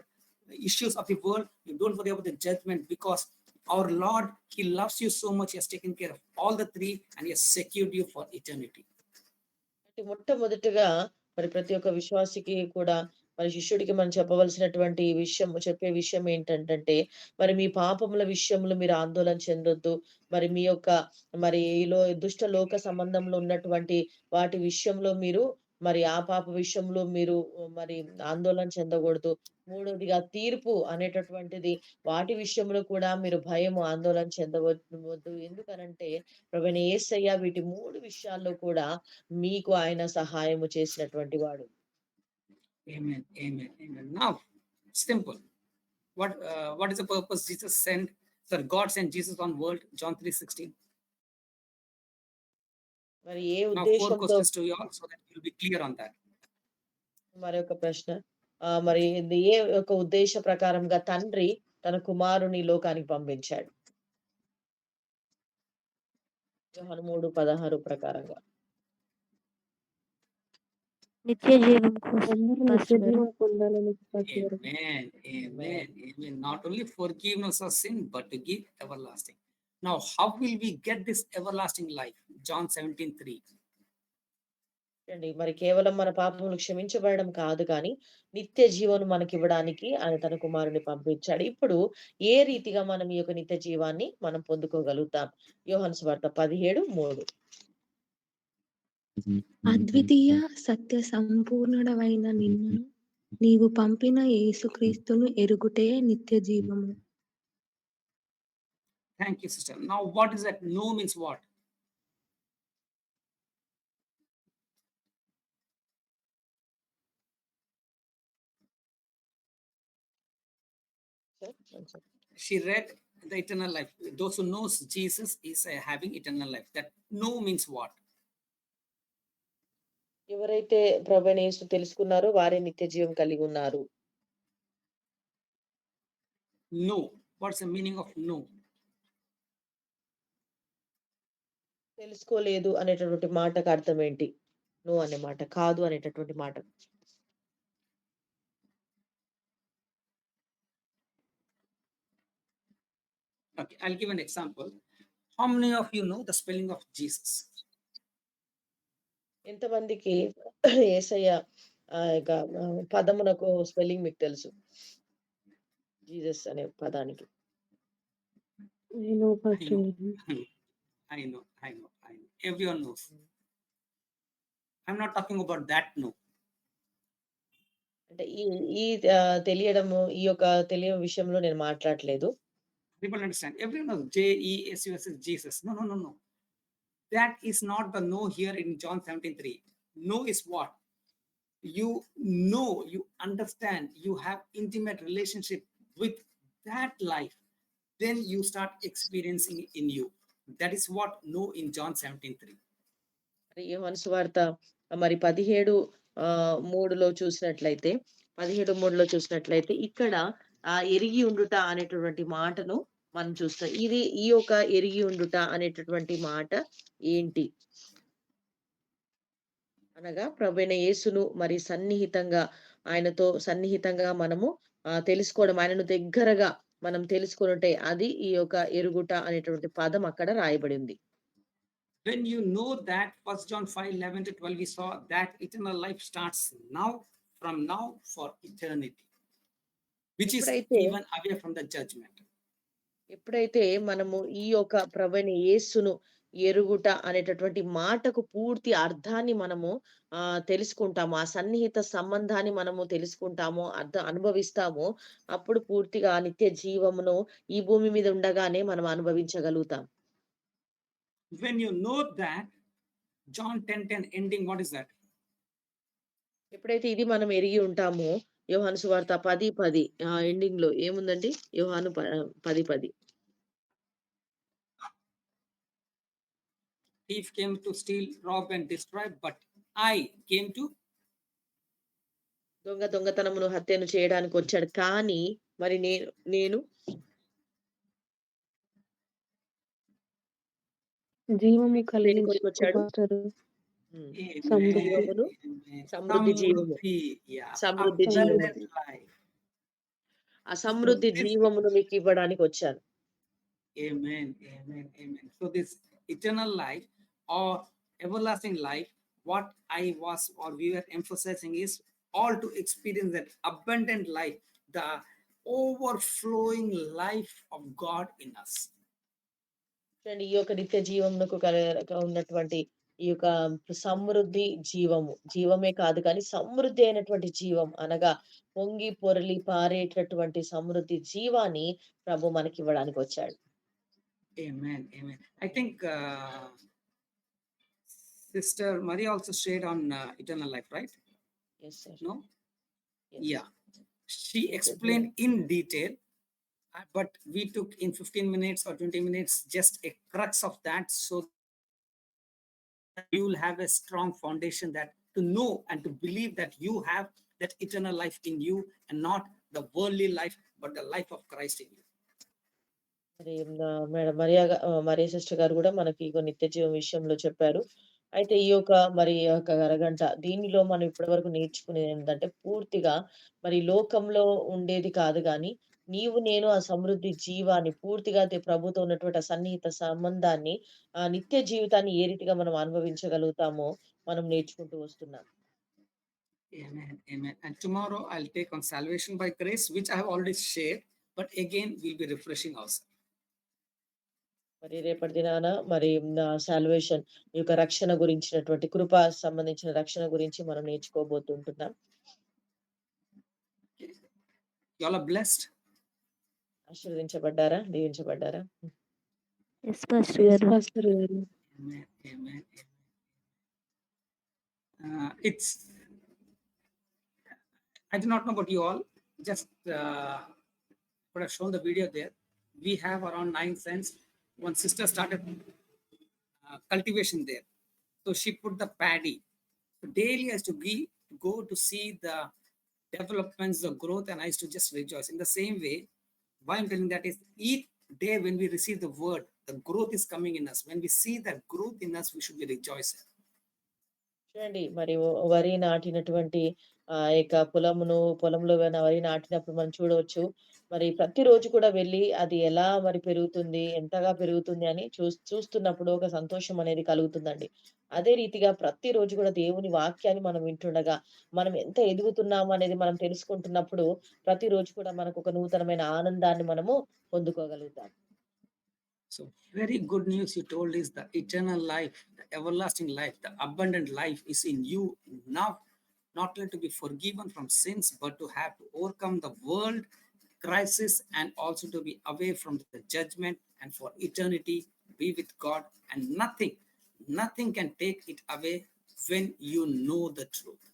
issues of the world, you don't worry about the judgment, because our Lord, he loves you so much, he has taken care of all the 3 and he has secured you for eternity. మొట్టమొదటిగా మరి ప్రతి ఒక్క విశ్వాసికి కూడా మరి శిష్యుడికి మనం చెప్పే విషయం ఏంటంటే, మరి మీ పాపముల విషయంలో మీరు ఆందోళన చెందొద్దు. మరి మీ యొక్క మరి దుష్ట లోక సంబంధంలో ఉన్నటువంటి వాటి విషయంలో మీరు మరి ఆ పాప విషయంలో మీరు మరి ఆందోళన చెందకూడదు. 3వదిగా తీర్పు అనేటటువంటిది, వాటి విషయంలో కూడా మీరు భయము, ఆందోళన చెందవద్దు. ఎందుకనంటే ప్రభువైన యేసయ్య వీటి 3 విషయాల్లో కూడా మీకు ఆయన సహాయము చేసినటువంటి వాడు. Amen. Amen. Amen. Now, simple. What is the purpose Jesus sent? Sir, God sent Jesus on world, John 3:16. మరి ఏ Now, 4 ఉద్దేశంతో, questions to you all, so that you'll be clear on that. మరొక ప్రశ్న, మరి ఇది ఏ ఒక ఉద్దేశ ప్రకారంగా తండ్రి తన కుమారుని లోకానికి పంపించాడు? యోహాను 3:16 ప్రకారంగా. నిత్య జీవం కోసం అందరూ నిత్య పాస్టర్ గారు. జీవం పొందాలని పాస్టర్ గారు. Amen. Amen. Amen. Not only forgiveness of sin, but to give everlasting. Now, how will we get this everlasting life? John 17:3. అండి. మరి కేవలం మన పాపములు క్షమించబడడం కాదు గానీ, నిత్య జీవమును మనకివ్వడానికి ఆయన తన కుమారుడిని పంపించాడు. ఇప్పుడు ఏ రీతిగా మనం ఈ యొక్క నిత్య జీవాన్ని మనం పొందుకోగలుగుతాం? యోహాను సువార్త 17:3. అద్వితీయ సత్య సంపూర్ణుడవైన నిన్నును నీవు పంపిన యేసుక్రీస్తును ఎరుగుటే నిత్య జీవము. Thank you, sister. Now, what is that? No means what? Sir one second. She read the eternal life. Those who knows Jesus is having eternal life. That no means what? ఎవరైతే ప్రభువైన యేసు తెలుసుకున్నారో వారే నిత్య జీవం కలిగి ఉన్నారు. No. What's the meaning of no? తెలుసుకోలేదు అనేటటువంటి మాటకు అర్థం ఏంటి? నో అనే మాట. కాదు అనేటటువంటి మాట. Okay, I'll give an example. How many of you know the spelling of Jesus? ఎంతమందికి యేసయ్య యొక్క పదమునకు స్పెల్లింగ్ మీకు తెలుసు? జీసస్ అనే పదానికి. I know pastor know. గారు. I know. Everyone knows. I'm not talking about that no. అంటే ఈ ఈ తెలియడము ఈ యొక్క తెలియని విషయంలో నేను మాట్లాడట్లేదు. People understand. Everyone knows Jesus is Jesus. No. That is not the no here in John 17:3. No is what? You know, you understand, you have intimate relationship with that life. Then you start experiencing in you. That is what no in John 17:3. యోహాను సువార్త మరి 17:3లో చూసినట్లయితే 17:3లో చూసినట్లయితే ఇక్కడ ఎరిగి ఉండుట అనేటటువంటి మాటను మనం చూస్తాం. ఈ యొక్క ఎరిగి ఉండుట అనేటటువంటి మాట ఏంటి? అనగా ప్రభువైన యేసును మరి ఆయనతో సన్నిహితంగా మనము తెలుసుకోవడం, ఆయనను దగ్గరగా మనం తెలుసుకొనుటే అది ఈ యొక్క ఎరుగుట అనేటువంటి పదం అక్కడ రాయబడింది. When you know that 1 John 5:11-12 we saw that eternal life starts now, from now for eternity, which is ఎప్పుడైతే even away from the judgment. ఎప్పుడైతే మనము ఈ యొక్క ప్రభువైన యేసును ఎరుగుట అనేటటువంటి మాటకు పూర్తి అర్థాన్ని మనము తెలుసుకుంటామో, ఆ సన్నిహిత సంబంధాన్ని మనము తెలుసుకుంటామో, అనుభవిస్తామో, అప్పుడు పూర్తిగా నిత్య జీవమును ఈ భూమి మీద ఉండగానే మనం అనుభవించగలుగుతాం. When you know that, John 10:10 ending, what is that? ఎప్పుడైతే ఇది మనం ఎరిగి ఉంటామో, యోహాను సువార్త 10:10 ఎండింగ్ లో ఏముందండి? యోహాను 10:10. Thief came to steal, rob and destroy, but I came to దొంగతనమును హత్యను చేయడానికి వచ్చాడు. కానీ మరి నేను జీవము దేని కలిగించు కొరకు వచ్చాడు? పాస్టర్. Amen, జీవమును, amen. సమృద్ధి జీవము, Samruddhi, yeah, సమృద్ధి జీవము, abundant life. ఆ So సమృద్ధి this, జీవమును మీకు ఇవ్వడానికి వచ్చాను. amen. So this eternal life or everlasting life, what I was or we were emphasizing is all to experience that abundant life, the overflowing life of God in us. చూడండి, ఈ యొక్క నిత్య జీవమునకు ఉన్నటువంటి ఈ యొక్క సమృద్ధి జీవమే కాదు కానీ సమృద్ధి అయినటువంటి జీవం అనగా పొంగి పొరలి పారేటటువంటి సమృద్ధి జీవాన్ని ప్రభు మనకి ఇవ్వడానికి వచ్చాడు. Amen. I think Sister Maria also shared on eternal life, right? Yes, sir. No? Yes. Yeah. She explained in detail, but we took in 15 minutes or 20 minutes just a crux of that, so you will have a strong foundation that to know and to believe that you have that eternal life in you and not the worldly life, but the life of Christ in you. మరి madam Mariya sister గారు కూడా మనకి ఈ నిత్య జీవం విషయంలో చెప్పారు. అయితే ఈ యొక్క అరగంట దీనిలో మనం ఇప్పటి వరకు నేర్చుకునేది ఏంటంటే పూర్తిగా మరి లోకంలో ఉండేది కాదు గాని నీవు నేను ఆ సమృద్ధి జీవాన్ని పూర్తిగా ప్రభుతో ఉన్నటువంటి ఆ సన్నిహిత సంబంధాన్ని, ఆ నిత్య జీవితాన్ని ఏ రీతిగా మనం అనుభవించగలుగుతామో మనం నేర్చుకుంటూ వస్తున్నాం. Amen. Amen. And tomorrow I'll take on salvation by grace, which I have already shared, but again we'll be refreshing ourselves. మరి రేపటి దినాన మరి సాల్వేషన్ ఈ యొక్క రక్షణ గురించినటువంటి కృప సంబంధించిన రక్షణ గురించి మనం నేర్చుకోబోతుంటున్నాం. You all are blessed. ఆశీర్వదించబడ్డారా? దీవించబడ్డారా? ఎస్ పాస్టర్ ఎస్ గారు. పాస్టర్ గారు. Amen. Amen. It's, I do not know about you all, just could have shown the video there. We have around 9 cents. One sister started cultivation there. So she put the paddy. So daily I used to go to see the developments, the growth, and I used to just rejoice. In the same way, why I'm telling that is each day when we receive the word, the growth is coming in us. When we see that growth in us, we should be rejoicing. చూడండి మరి వరి నాటినటువంటి యొక్క పొలంలో వరి నాటినప్పుడు మనం చూడవచ్చు. మరి ప్రతిరోజు కూడా వెళ్లి అది ఎలా మరి పెరుగుతుంది, ఎంతగా పెరుగుతుంది అని చూస్తున్నప్పుడు ఒక సంతోషం అనేది కలుగుతుందండి. అదే రీతిగా ప్రతిరోజు కూడా దేవుని వాక్యాన్ని మనం వింటుండగా, మనం ఎంత ఎదుగుతున్నాము అనేది మనం తెలుసుకుంటున్నప్పుడు, ప్రతిరోజు కూడా మనకు ఒక నూతనమైన ఆనందాన్ని మనము పొందుకోగలుగుతాం. So very good news you told is the eternal life, the everlasting life, the abundant life is in you now, not only to be forgiven from sins, but to have to overcome the world crisis and also to be away from the judgment and for eternity be with God, and nothing can take it away when you know the truth.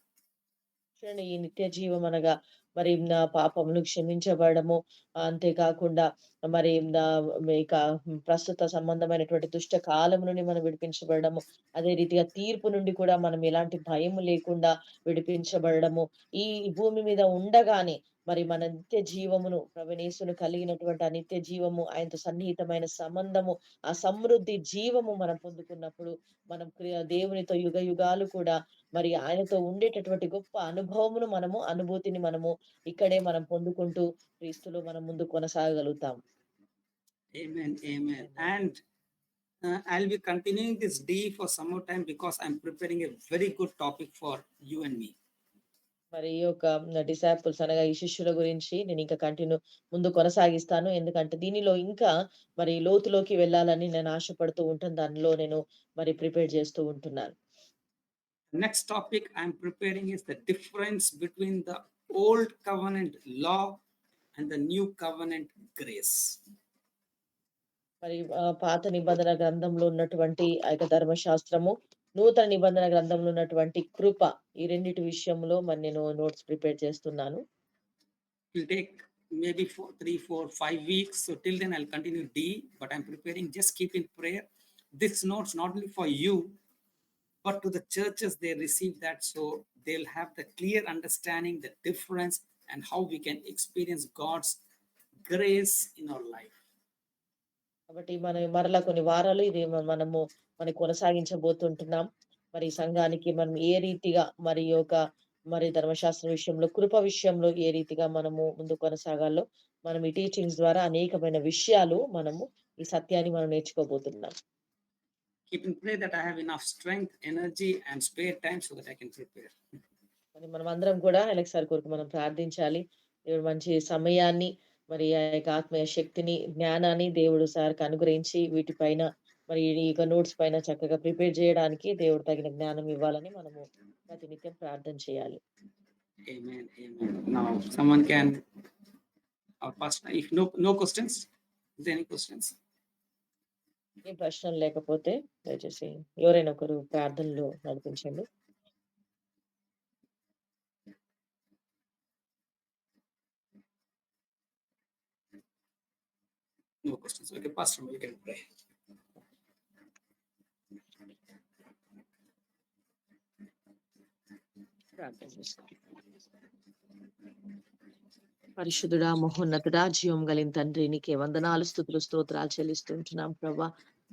చూడండి ఈ నిత్య జీవం అనగా మరి నా పాపములు క్షమించబడము, అంతేకాకుండా మరి ఇక ప్రస్తుత సంబంధమైనటువంటి దుష్ట కాలం నుండి మనం విడిపించబడము, అదే రీతిగా తీర్పు నుండి కూడా మనం ఎలాంటి భయము లేకుండా విడిపించబడము, ఈ భూమి మీద ఉండగానే మరి మన నిత్య జీవమును ప్రభునేసును కలిగినటువంటి ఆ నిత్య జీవము, ఆయనతో సన్నిహితమైన సంబంధము, ఆ సమృద్ధి జీవము మనం పొందుకున్నప్పుడు మనం దేవునితో యుగ యుగాలు కూడా మరి ఆయనతో ఉండేటటువంటి గొప్ప అనుభవమును అనుభూతిని ఇక్కడే మనం పొందుకుంటూ క్రీస్తులో మనం ముందు కొనసాగగలుగుతాం. Amen. Amen. And I'll be continuing this D for some more time because I'm preparing a very good topic for you and me. మరి ఈ యొక్క డిసైపుల్స్ అనగా ఈ శిష్యుల గురించి నేను ఇంకా ముందు కొనసాగిస్తాను. ఎందుకంటే దీనిలో ఇంకా మరి లోతులోకి వెళ్ళాలని నేను ఆశపడుతూ ఉంటాను. దానిలో నేను మరి ప్రిపేర్ చేస్తూ ఉంటున్నాను. Next topic I'm preparing is the difference between the old covenant law and the new covenant grace. మరి పాత నిబంధన గ్రంథంలో ఉన్నటువంటి ఆ యొక్క ధర్మశాస్త్రము, నూతన నిబంధన గ్రంథంలో ఉన్నటువంటి కృప, ఈ రెండిటి విషయంలో మరి నేను నోట్స్ ప్రిపేర్ చేస్తున్నాను. It will take maybe 3, 4, 5 weeks. So till then I'll continue D, but I'm preparing. Just keep in prayer. This notes not only for you, but to the churches they receive that, so they'll have the clear understanding, the difference, and how we can experience God's grace in our life. కాబట్టి మనం మరలా కొన్ని వారాలు ఇది మనము కొనసాగించబోతుంటున్నాం. మరి సంఘానికి మనం ఏ రీతిగా మరి ధర్మశాస్త్ర విషయంలో, కృప విషయంలో ఏ రీతిగా మనము ముందు కొనసాగాలో మనం ఈ టీచింగ్స్ ద్వారా అనేకమైన విషయాలు ఈ సత్యాన్ని మనం నేర్చుకోబోతున్నాం. Keep in prayer that I have enough strength, energy, and spare time so that I can prepare. మరి మనం అందరం కూడా అలెక్స్ సార్ కొరకు మనం ప్రార్థించాలి. దేవుడు మంచి సమయాన్ని, మరి ఆ యొక్క ఆత్మీయ శక్తిని, జ్ఞానాన్ని దేవుడు సార్కి అనుగ్రహించి వీటిపైన మరి ఈ యొక్క నోట్స్ పైన చక్కగా ప్రిపేర్ చేయడానికి దేవుడు తగిన జ్ఞానం ఇవ్వాలని మనము ప్రతినిత్యం ప్రార్థన చేయాలి. Amen. Amen. Now someone can, our pastor, if no questions, is there any questions? ఏ ప్రశ్నలు లేకపోతే దయచేసి ఎవరైనా ఒకరు ప్రార్థనలో నడిపించండి. No questions. Okay, Pastor, you can pray. ప్రార్థన చేసుకోండి. పరిశుద్ధుడా, మహోన్నతుడా, జీవం కలిగిన తండ్రి, నీకే వందనాలు, స్తుతులు, స్తోత్రాలు చెల్లిస్తుంటున్నాం ప్రభా.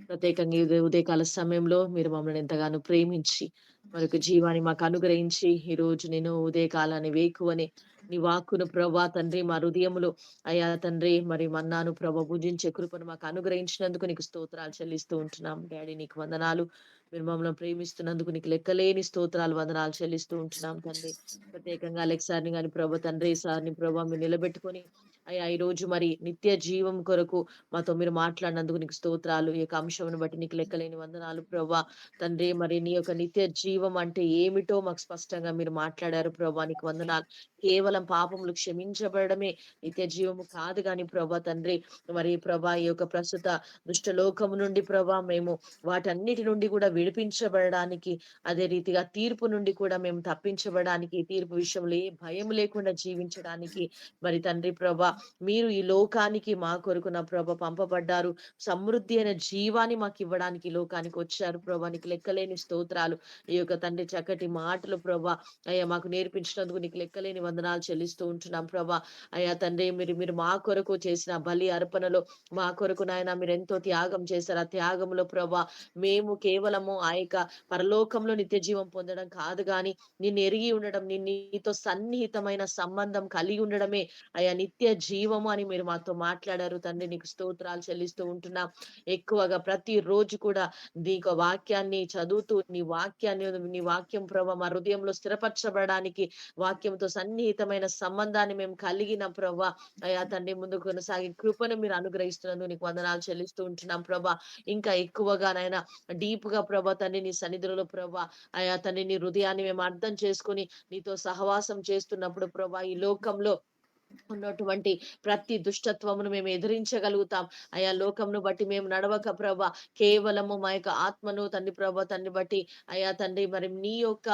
ప్రత్యేకంగా ఉదయకాల సమయంలో మీరు మమ్మల్ని ఎంతగానో ప్రేమించి మరొక జీవాన్ని మాకు అనుగ్రహించి ఈరోజు నేను ఉదయకాలాన్ని వేకువని నీ వాక్కును ప్రభా తండ్రి మా హృదయములో అయ్యా తండ్రి మరి మన్నాను ప్రభ భుజించే కృపను మాకు అనుగ్రహించినందుకు నీకు స్తోత్రాలు చెల్లిస్తూ ఉంటున్నాం డాడీ. నీకు వందనాలు. మీరు మమ్మల్ని ప్రేమిస్తున్నందుకు నీకు లెక్కలేని స్తోత్రాలు వందనాలు చెల్లిస్తూ ఉంటున్నాం తండ్రి. ప్రత్యేకంగా అలెక్స్ సార్ని గాని ప్రభ తండ్రి సార్ని ప్రభా మీరు నిలబెట్టుకొని అయ్యా ఈ రోజు మరి నిత్య జీవం కొరకు మాతో మీరు మాట్లాడినందుకు నీకు స్తోత్రాలు. ఈ యొక్క అంశమును బట్టి నీకు లెక్కలేని వందనాలు ప్రభా తండ్రి. మరి నీ యొక్క నిత్య జీవం అంటే ఏమిటో మాకు స్పష్టంగా మీరు మాట్లాడారు ప్రభా. నీకు వందనాలు. కేవలం పాపములు క్షమించబడమే నిత్య జీవము కాదు గాని ప్రభా తండ్రి. మరి ప్రభా ఈ యొక్క ప్రస్తుత దుష్ట లోకము నుండి ప్రభా మేము వాటన్నిటి నుండి కూడా విడిపించబడడానికి, అదే రీతిగా తీర్పు నుండి కూడా మేము తప్పించబడడానికి, తీర్పు విషయంలో ఏ భయం లేకుండా జీవించడానికి మరి తండ్రి ప్రభా మీరు ఈ లోకానికి మా కొరకు నా ప్రభ పంపబడ్డారు. సమృద్ధి అయిన జీవాన్ని మాకు ఇవ్వడానికి ఈ లోకానికి వచ్చారు ప్రభా. నీకు లెక్కలేని స్తోత్రాలు. ఈ యొక్క తండ్రి చక్కటి మాటలు ప్రభా అయ్యా మాకు నేర్పించినందుకు నీకు లెక్కలేని వందనాలు చెల్లిస్తూ ఉంటున్నాం ప్రభా. అయ్యా తండ్రి మీరు మీరు మా కొరకు చేసిన బలి అర్పణలో మా కొరకు నాయన మీరు ఎంతో త్యాగం చేశారు. ఆ త్యాగంలో ప్రభా మేము కేవలము ఆ యొక్క పరలోకంలో నిత్య జీవం పొందడం కాదు గాని నిన్ను ఎరిగి ఉండడం, నీతో సన్నిహితమైన సంబంధం కలిగి ఉండడమే అయ్యా నిత్య జీవము అని మీరు మాతో మాట్లాడారు తండ్రి. నీకు స్తోత్రాలు చెల్లిస్తూ ఉంటున్నాం. ఎక్కువగా ప్రతి రోజు కూడా నీ యొక్క వాక్యాన్ని చదువుతూ నీ వాక్యం ప్రభా మా హృదయంలో స్థిరపరచబడడానికి, వాక్యంతో సన్నిహితమైన సంబంధాన్ని మేము కలిగిన ప్రభా అయ్యా తండ్రి ముందుకు కొనసాగి కృపను మీరు అనుగ్రహిస్తున్నందుకు నీకు వందనాలు చెల్లిస్తూ ఉంటున్నాం ప్రభా. ఇంకా ఎక్కువగా నాయన డీప్ గా ప్రభా తండ్రి నీ సన్నిధిలో ప్రభా అయ్యా తండ్రి నీ హృదయాన్ని మేము అర్థం చేసుకుని నీతో సహవాసం చేస్తున్నప్పుడు ప్రభా ఈ లోకంలో ఉన్నటువంటి ప్రతి దుష్టత్వమును మేము ఎదిరించగలుగుతాం. అయా లోకంను బట్టి మేము నడవక ప్రభా కేవలము మా యొక్క ఆత్మను తండ్రి ప్రభా తండ్రి బట్టి అయా తండ్రి మరి నీ యొక్క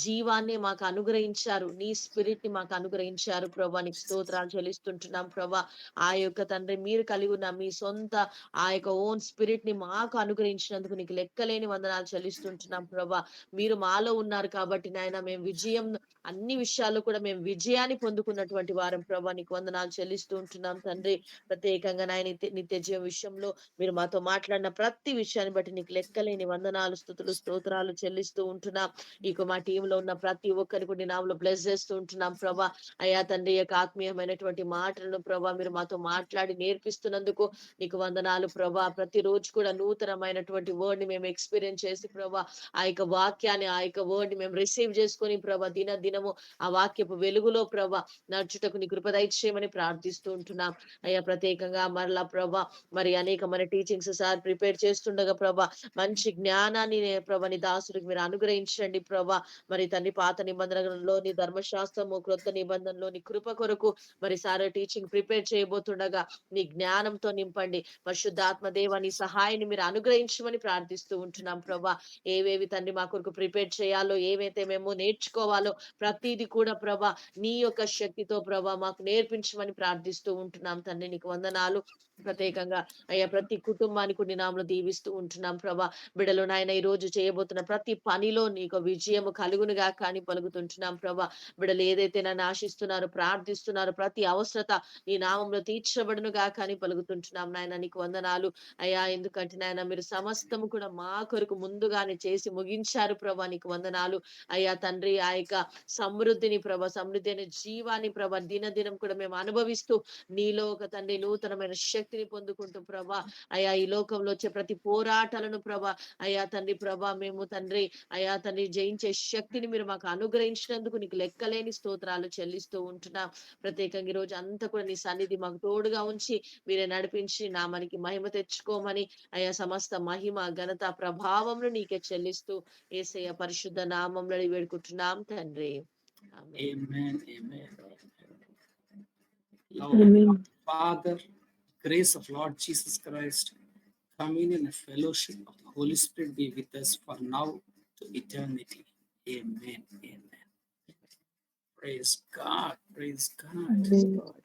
జీవాన్ని మాకు అనుగ్రహించారు. నీ స్పిరిట్ ని మాకు అనుగ్రహించారు ప్రభా. నీకు స్తోత్రాలు చెల్లిస్తుంటున్నాం ప్రభా. ఆ యొక్క తండ్రి మీరు కలిగి ఉన్న మీ సొంత ఆ యొక్క ఓన్ స్పిరిట్ ని మాకు అనుగ్రహించినందుకు నీకు లెక్కలేని వందనాలు చెల్లిస్తుంటున్నాం ప్రభా. మీరు మాలో ఉన్నారు కాబట్టి నాయన మేము విజయం అన్ని విషయాల్లో కూడా మేము విజయాన్ని పొందుకున్నటువంటి వారం ప్రభా. నీకు వందనాలు చెల్లిస్తూ ఉంటున్నాం తండ్రి. ప్రత్యేకంగా నాయన నిత్య జీవం విషయంలో మీరు మాతో మాట్లాడిన ప్రతి విషయాన్ని బట్టి నీకు లెక్కలేని వందనాలు స్తుతులు స్తోత్రాలు చెల్లిస్తూ ఉంటున్నాం. ఇక మా టీంలో ఉన్న ప్రతి ఒక్కరికి కూడా నామలో బ్లెస్ చేస్తూ ఉంటున్నాం ప్రభా. అయ్యా తండ్రి యొక్క ఆత్మీయమైనటువంటి మాటలను ప్రభా మీరు మాతో మాట్లాడి నేర్పిస్తున్నందుకు నీకు వందనాలు ప్రభా. ప్రతిరోజు కూడా నూతనమైనటువంటి వర్డ్ ని మేము ఎక్స్పీరియన్స్ చేసి ప్రభా ఆ యొక్క వాక్యాన్ని ఆ యొక్క వర్డ్ ని మేము రిసీవ్ చేసుకొని ప్రభా దినము ఆ వాక్యపు వెలుగులో ప్రభా నడుచుటకు నీ కృప దయచేయమని ప్రార్థిస్తూ ఉంటున్నాం. అయ్యా ప్రత్యేకంగా మరలా ప్రభా మరి అనేకమైన టీచింగ్స్ సార్ ప్రిపేర్ చేస్తుండగా ప్రభా మంచి జ్ఞానాన్ని ప్రభా నీ దాసుడికి మీరు అనుగ్రహించండి ప్రభా. మరి తండ్రి పాత నిబంధనలో నీ ధర్మశాస్త్రము, క్రొత్త నిబంధనలో నీ కృప కొరకు మరి సార్ టీచింగ్ ప్రిపేర్ చేయబోతుండగా నీ జ్ఞానంతో నింపండి. పరిశుద్ధాత్మ దేవ నీ సహాయాన్ని మీరు అనుగ్రహించమని ప్రార్థిస్తూ ఉంటున్నాం ప్రభా. ఏవేవి తండ్రి మా కొరకు ప్రిపేర్ చేయాలో, ఏవైతే మేము నేర్చుకోవాలో ప్రతిది కూడా ప్రభా నీ యొక్క శక్తితో ప్రభా మాకు నేర్పించమని ప్రార్థిస్తూ ఉంటున్నాం తండ్రి. నీకు వందనాలు. ప్రత్యేకంగా అయ్యా ప్రతి కుటుంబానికి నీ నామములో దీవిస్తూ ఉంటున్నాం ప్రభా. బిడ్డలు నాయన ఈ రోజు చేయబోతున్న ప్రతి పనిలో నీకు విజయము కలుగునుగా కానీ పలుకుతుంటున్నాం ప్రభా. బిడ్డలు ఏదైతే నన్ను ఆశిస్తున్నారో ప్రార్థిస్తున్నారు ప్రతి అవసరత నీ నామంలో తీర్చబడునుగా కానీ పలుకుతుంటున్నాం నాయన. నీకు వందనాలు అయ్యా. ఎందుకంటే నాయన మీరు సమస్తము కూడా మా కొరకు ముందుగానే చేసి ముగించారు ప్రభా. నీకు వందనాలు అయ్యా తండ్రి. ఆ యొక్క సమృద్ధిని ప్రభా, సమృద్ధి అనే జీవాన్ని ప్రభా దినదినం కూడా మేము అనుభవిస్తూ నీలో ఒక తండ్రి నూతనమైన శక్తిని పొందుకుంటూ ప్రభా అయ్యా ఈ లోకంలో వచ్చే ప్రతి పోరాటాలను ప్రభా అయ్యా తండ్రి ప్రభా మేము తండ్రి అయ్యా తండ్రి జయించే శక్తిని మీరు మాకు అనుగ్రహించినందుకు నీకు లెక్కలేని స్తోత్రాలు చెల్లిస్తూ ఉంటున్నాం. ప్రత్యేకంగా ఈ రోజు అంతా కూడా నీ సన్నిధి మాకు తోడుగా ఉంచి మీరే నడిపించి నామానికి మహిమ తెచ్చుకోమని అయ్యా సమస్త మహిమ ఘనత ప్రభావమును నీకే చెల్లిస్తూ యేసయ్య పరిశుద్ధ నామములో వేడుకుంటున్నాం తండ్రి. ఆమేన్. Amen. Amen. Love amen. of Father, grace of Lord Jesus Christ, communion and fellowship of the Holy Spirit be with us for now to eternity. Amen. Amen. Praise God. Praise God. Praise amen. God.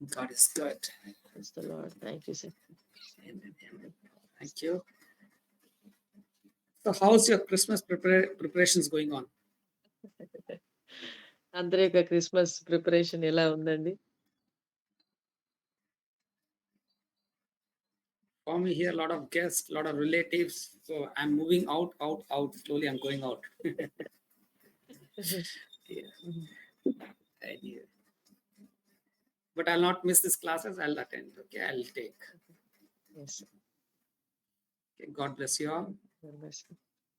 God is good. Praise the Lord. Thank you, sir. Amen. Amen. Thank you. So, how's your Christmas preparations going on? అందరి యొక్క Christmas preparation ఎలా ఉందండి? For me here, a lot of guests, a lot of relatives. So I'm moving out. Slowly I'm going out. Yeah. Idea. But I'll not miss these classes. I'll attend. Okay, I'll take. Yes. Okay, God bless you all.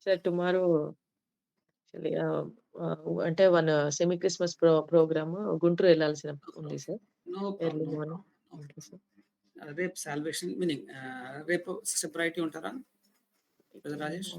Sir, tomorrow actually అంటే one semi Christmas programme Guntur వెళ్ళాల్సిన ఉంది sir. No early problem. No morning. problem. Okay sir. రేపు salvation meaning రేపు sister bright ఉంటారా రాజేష్?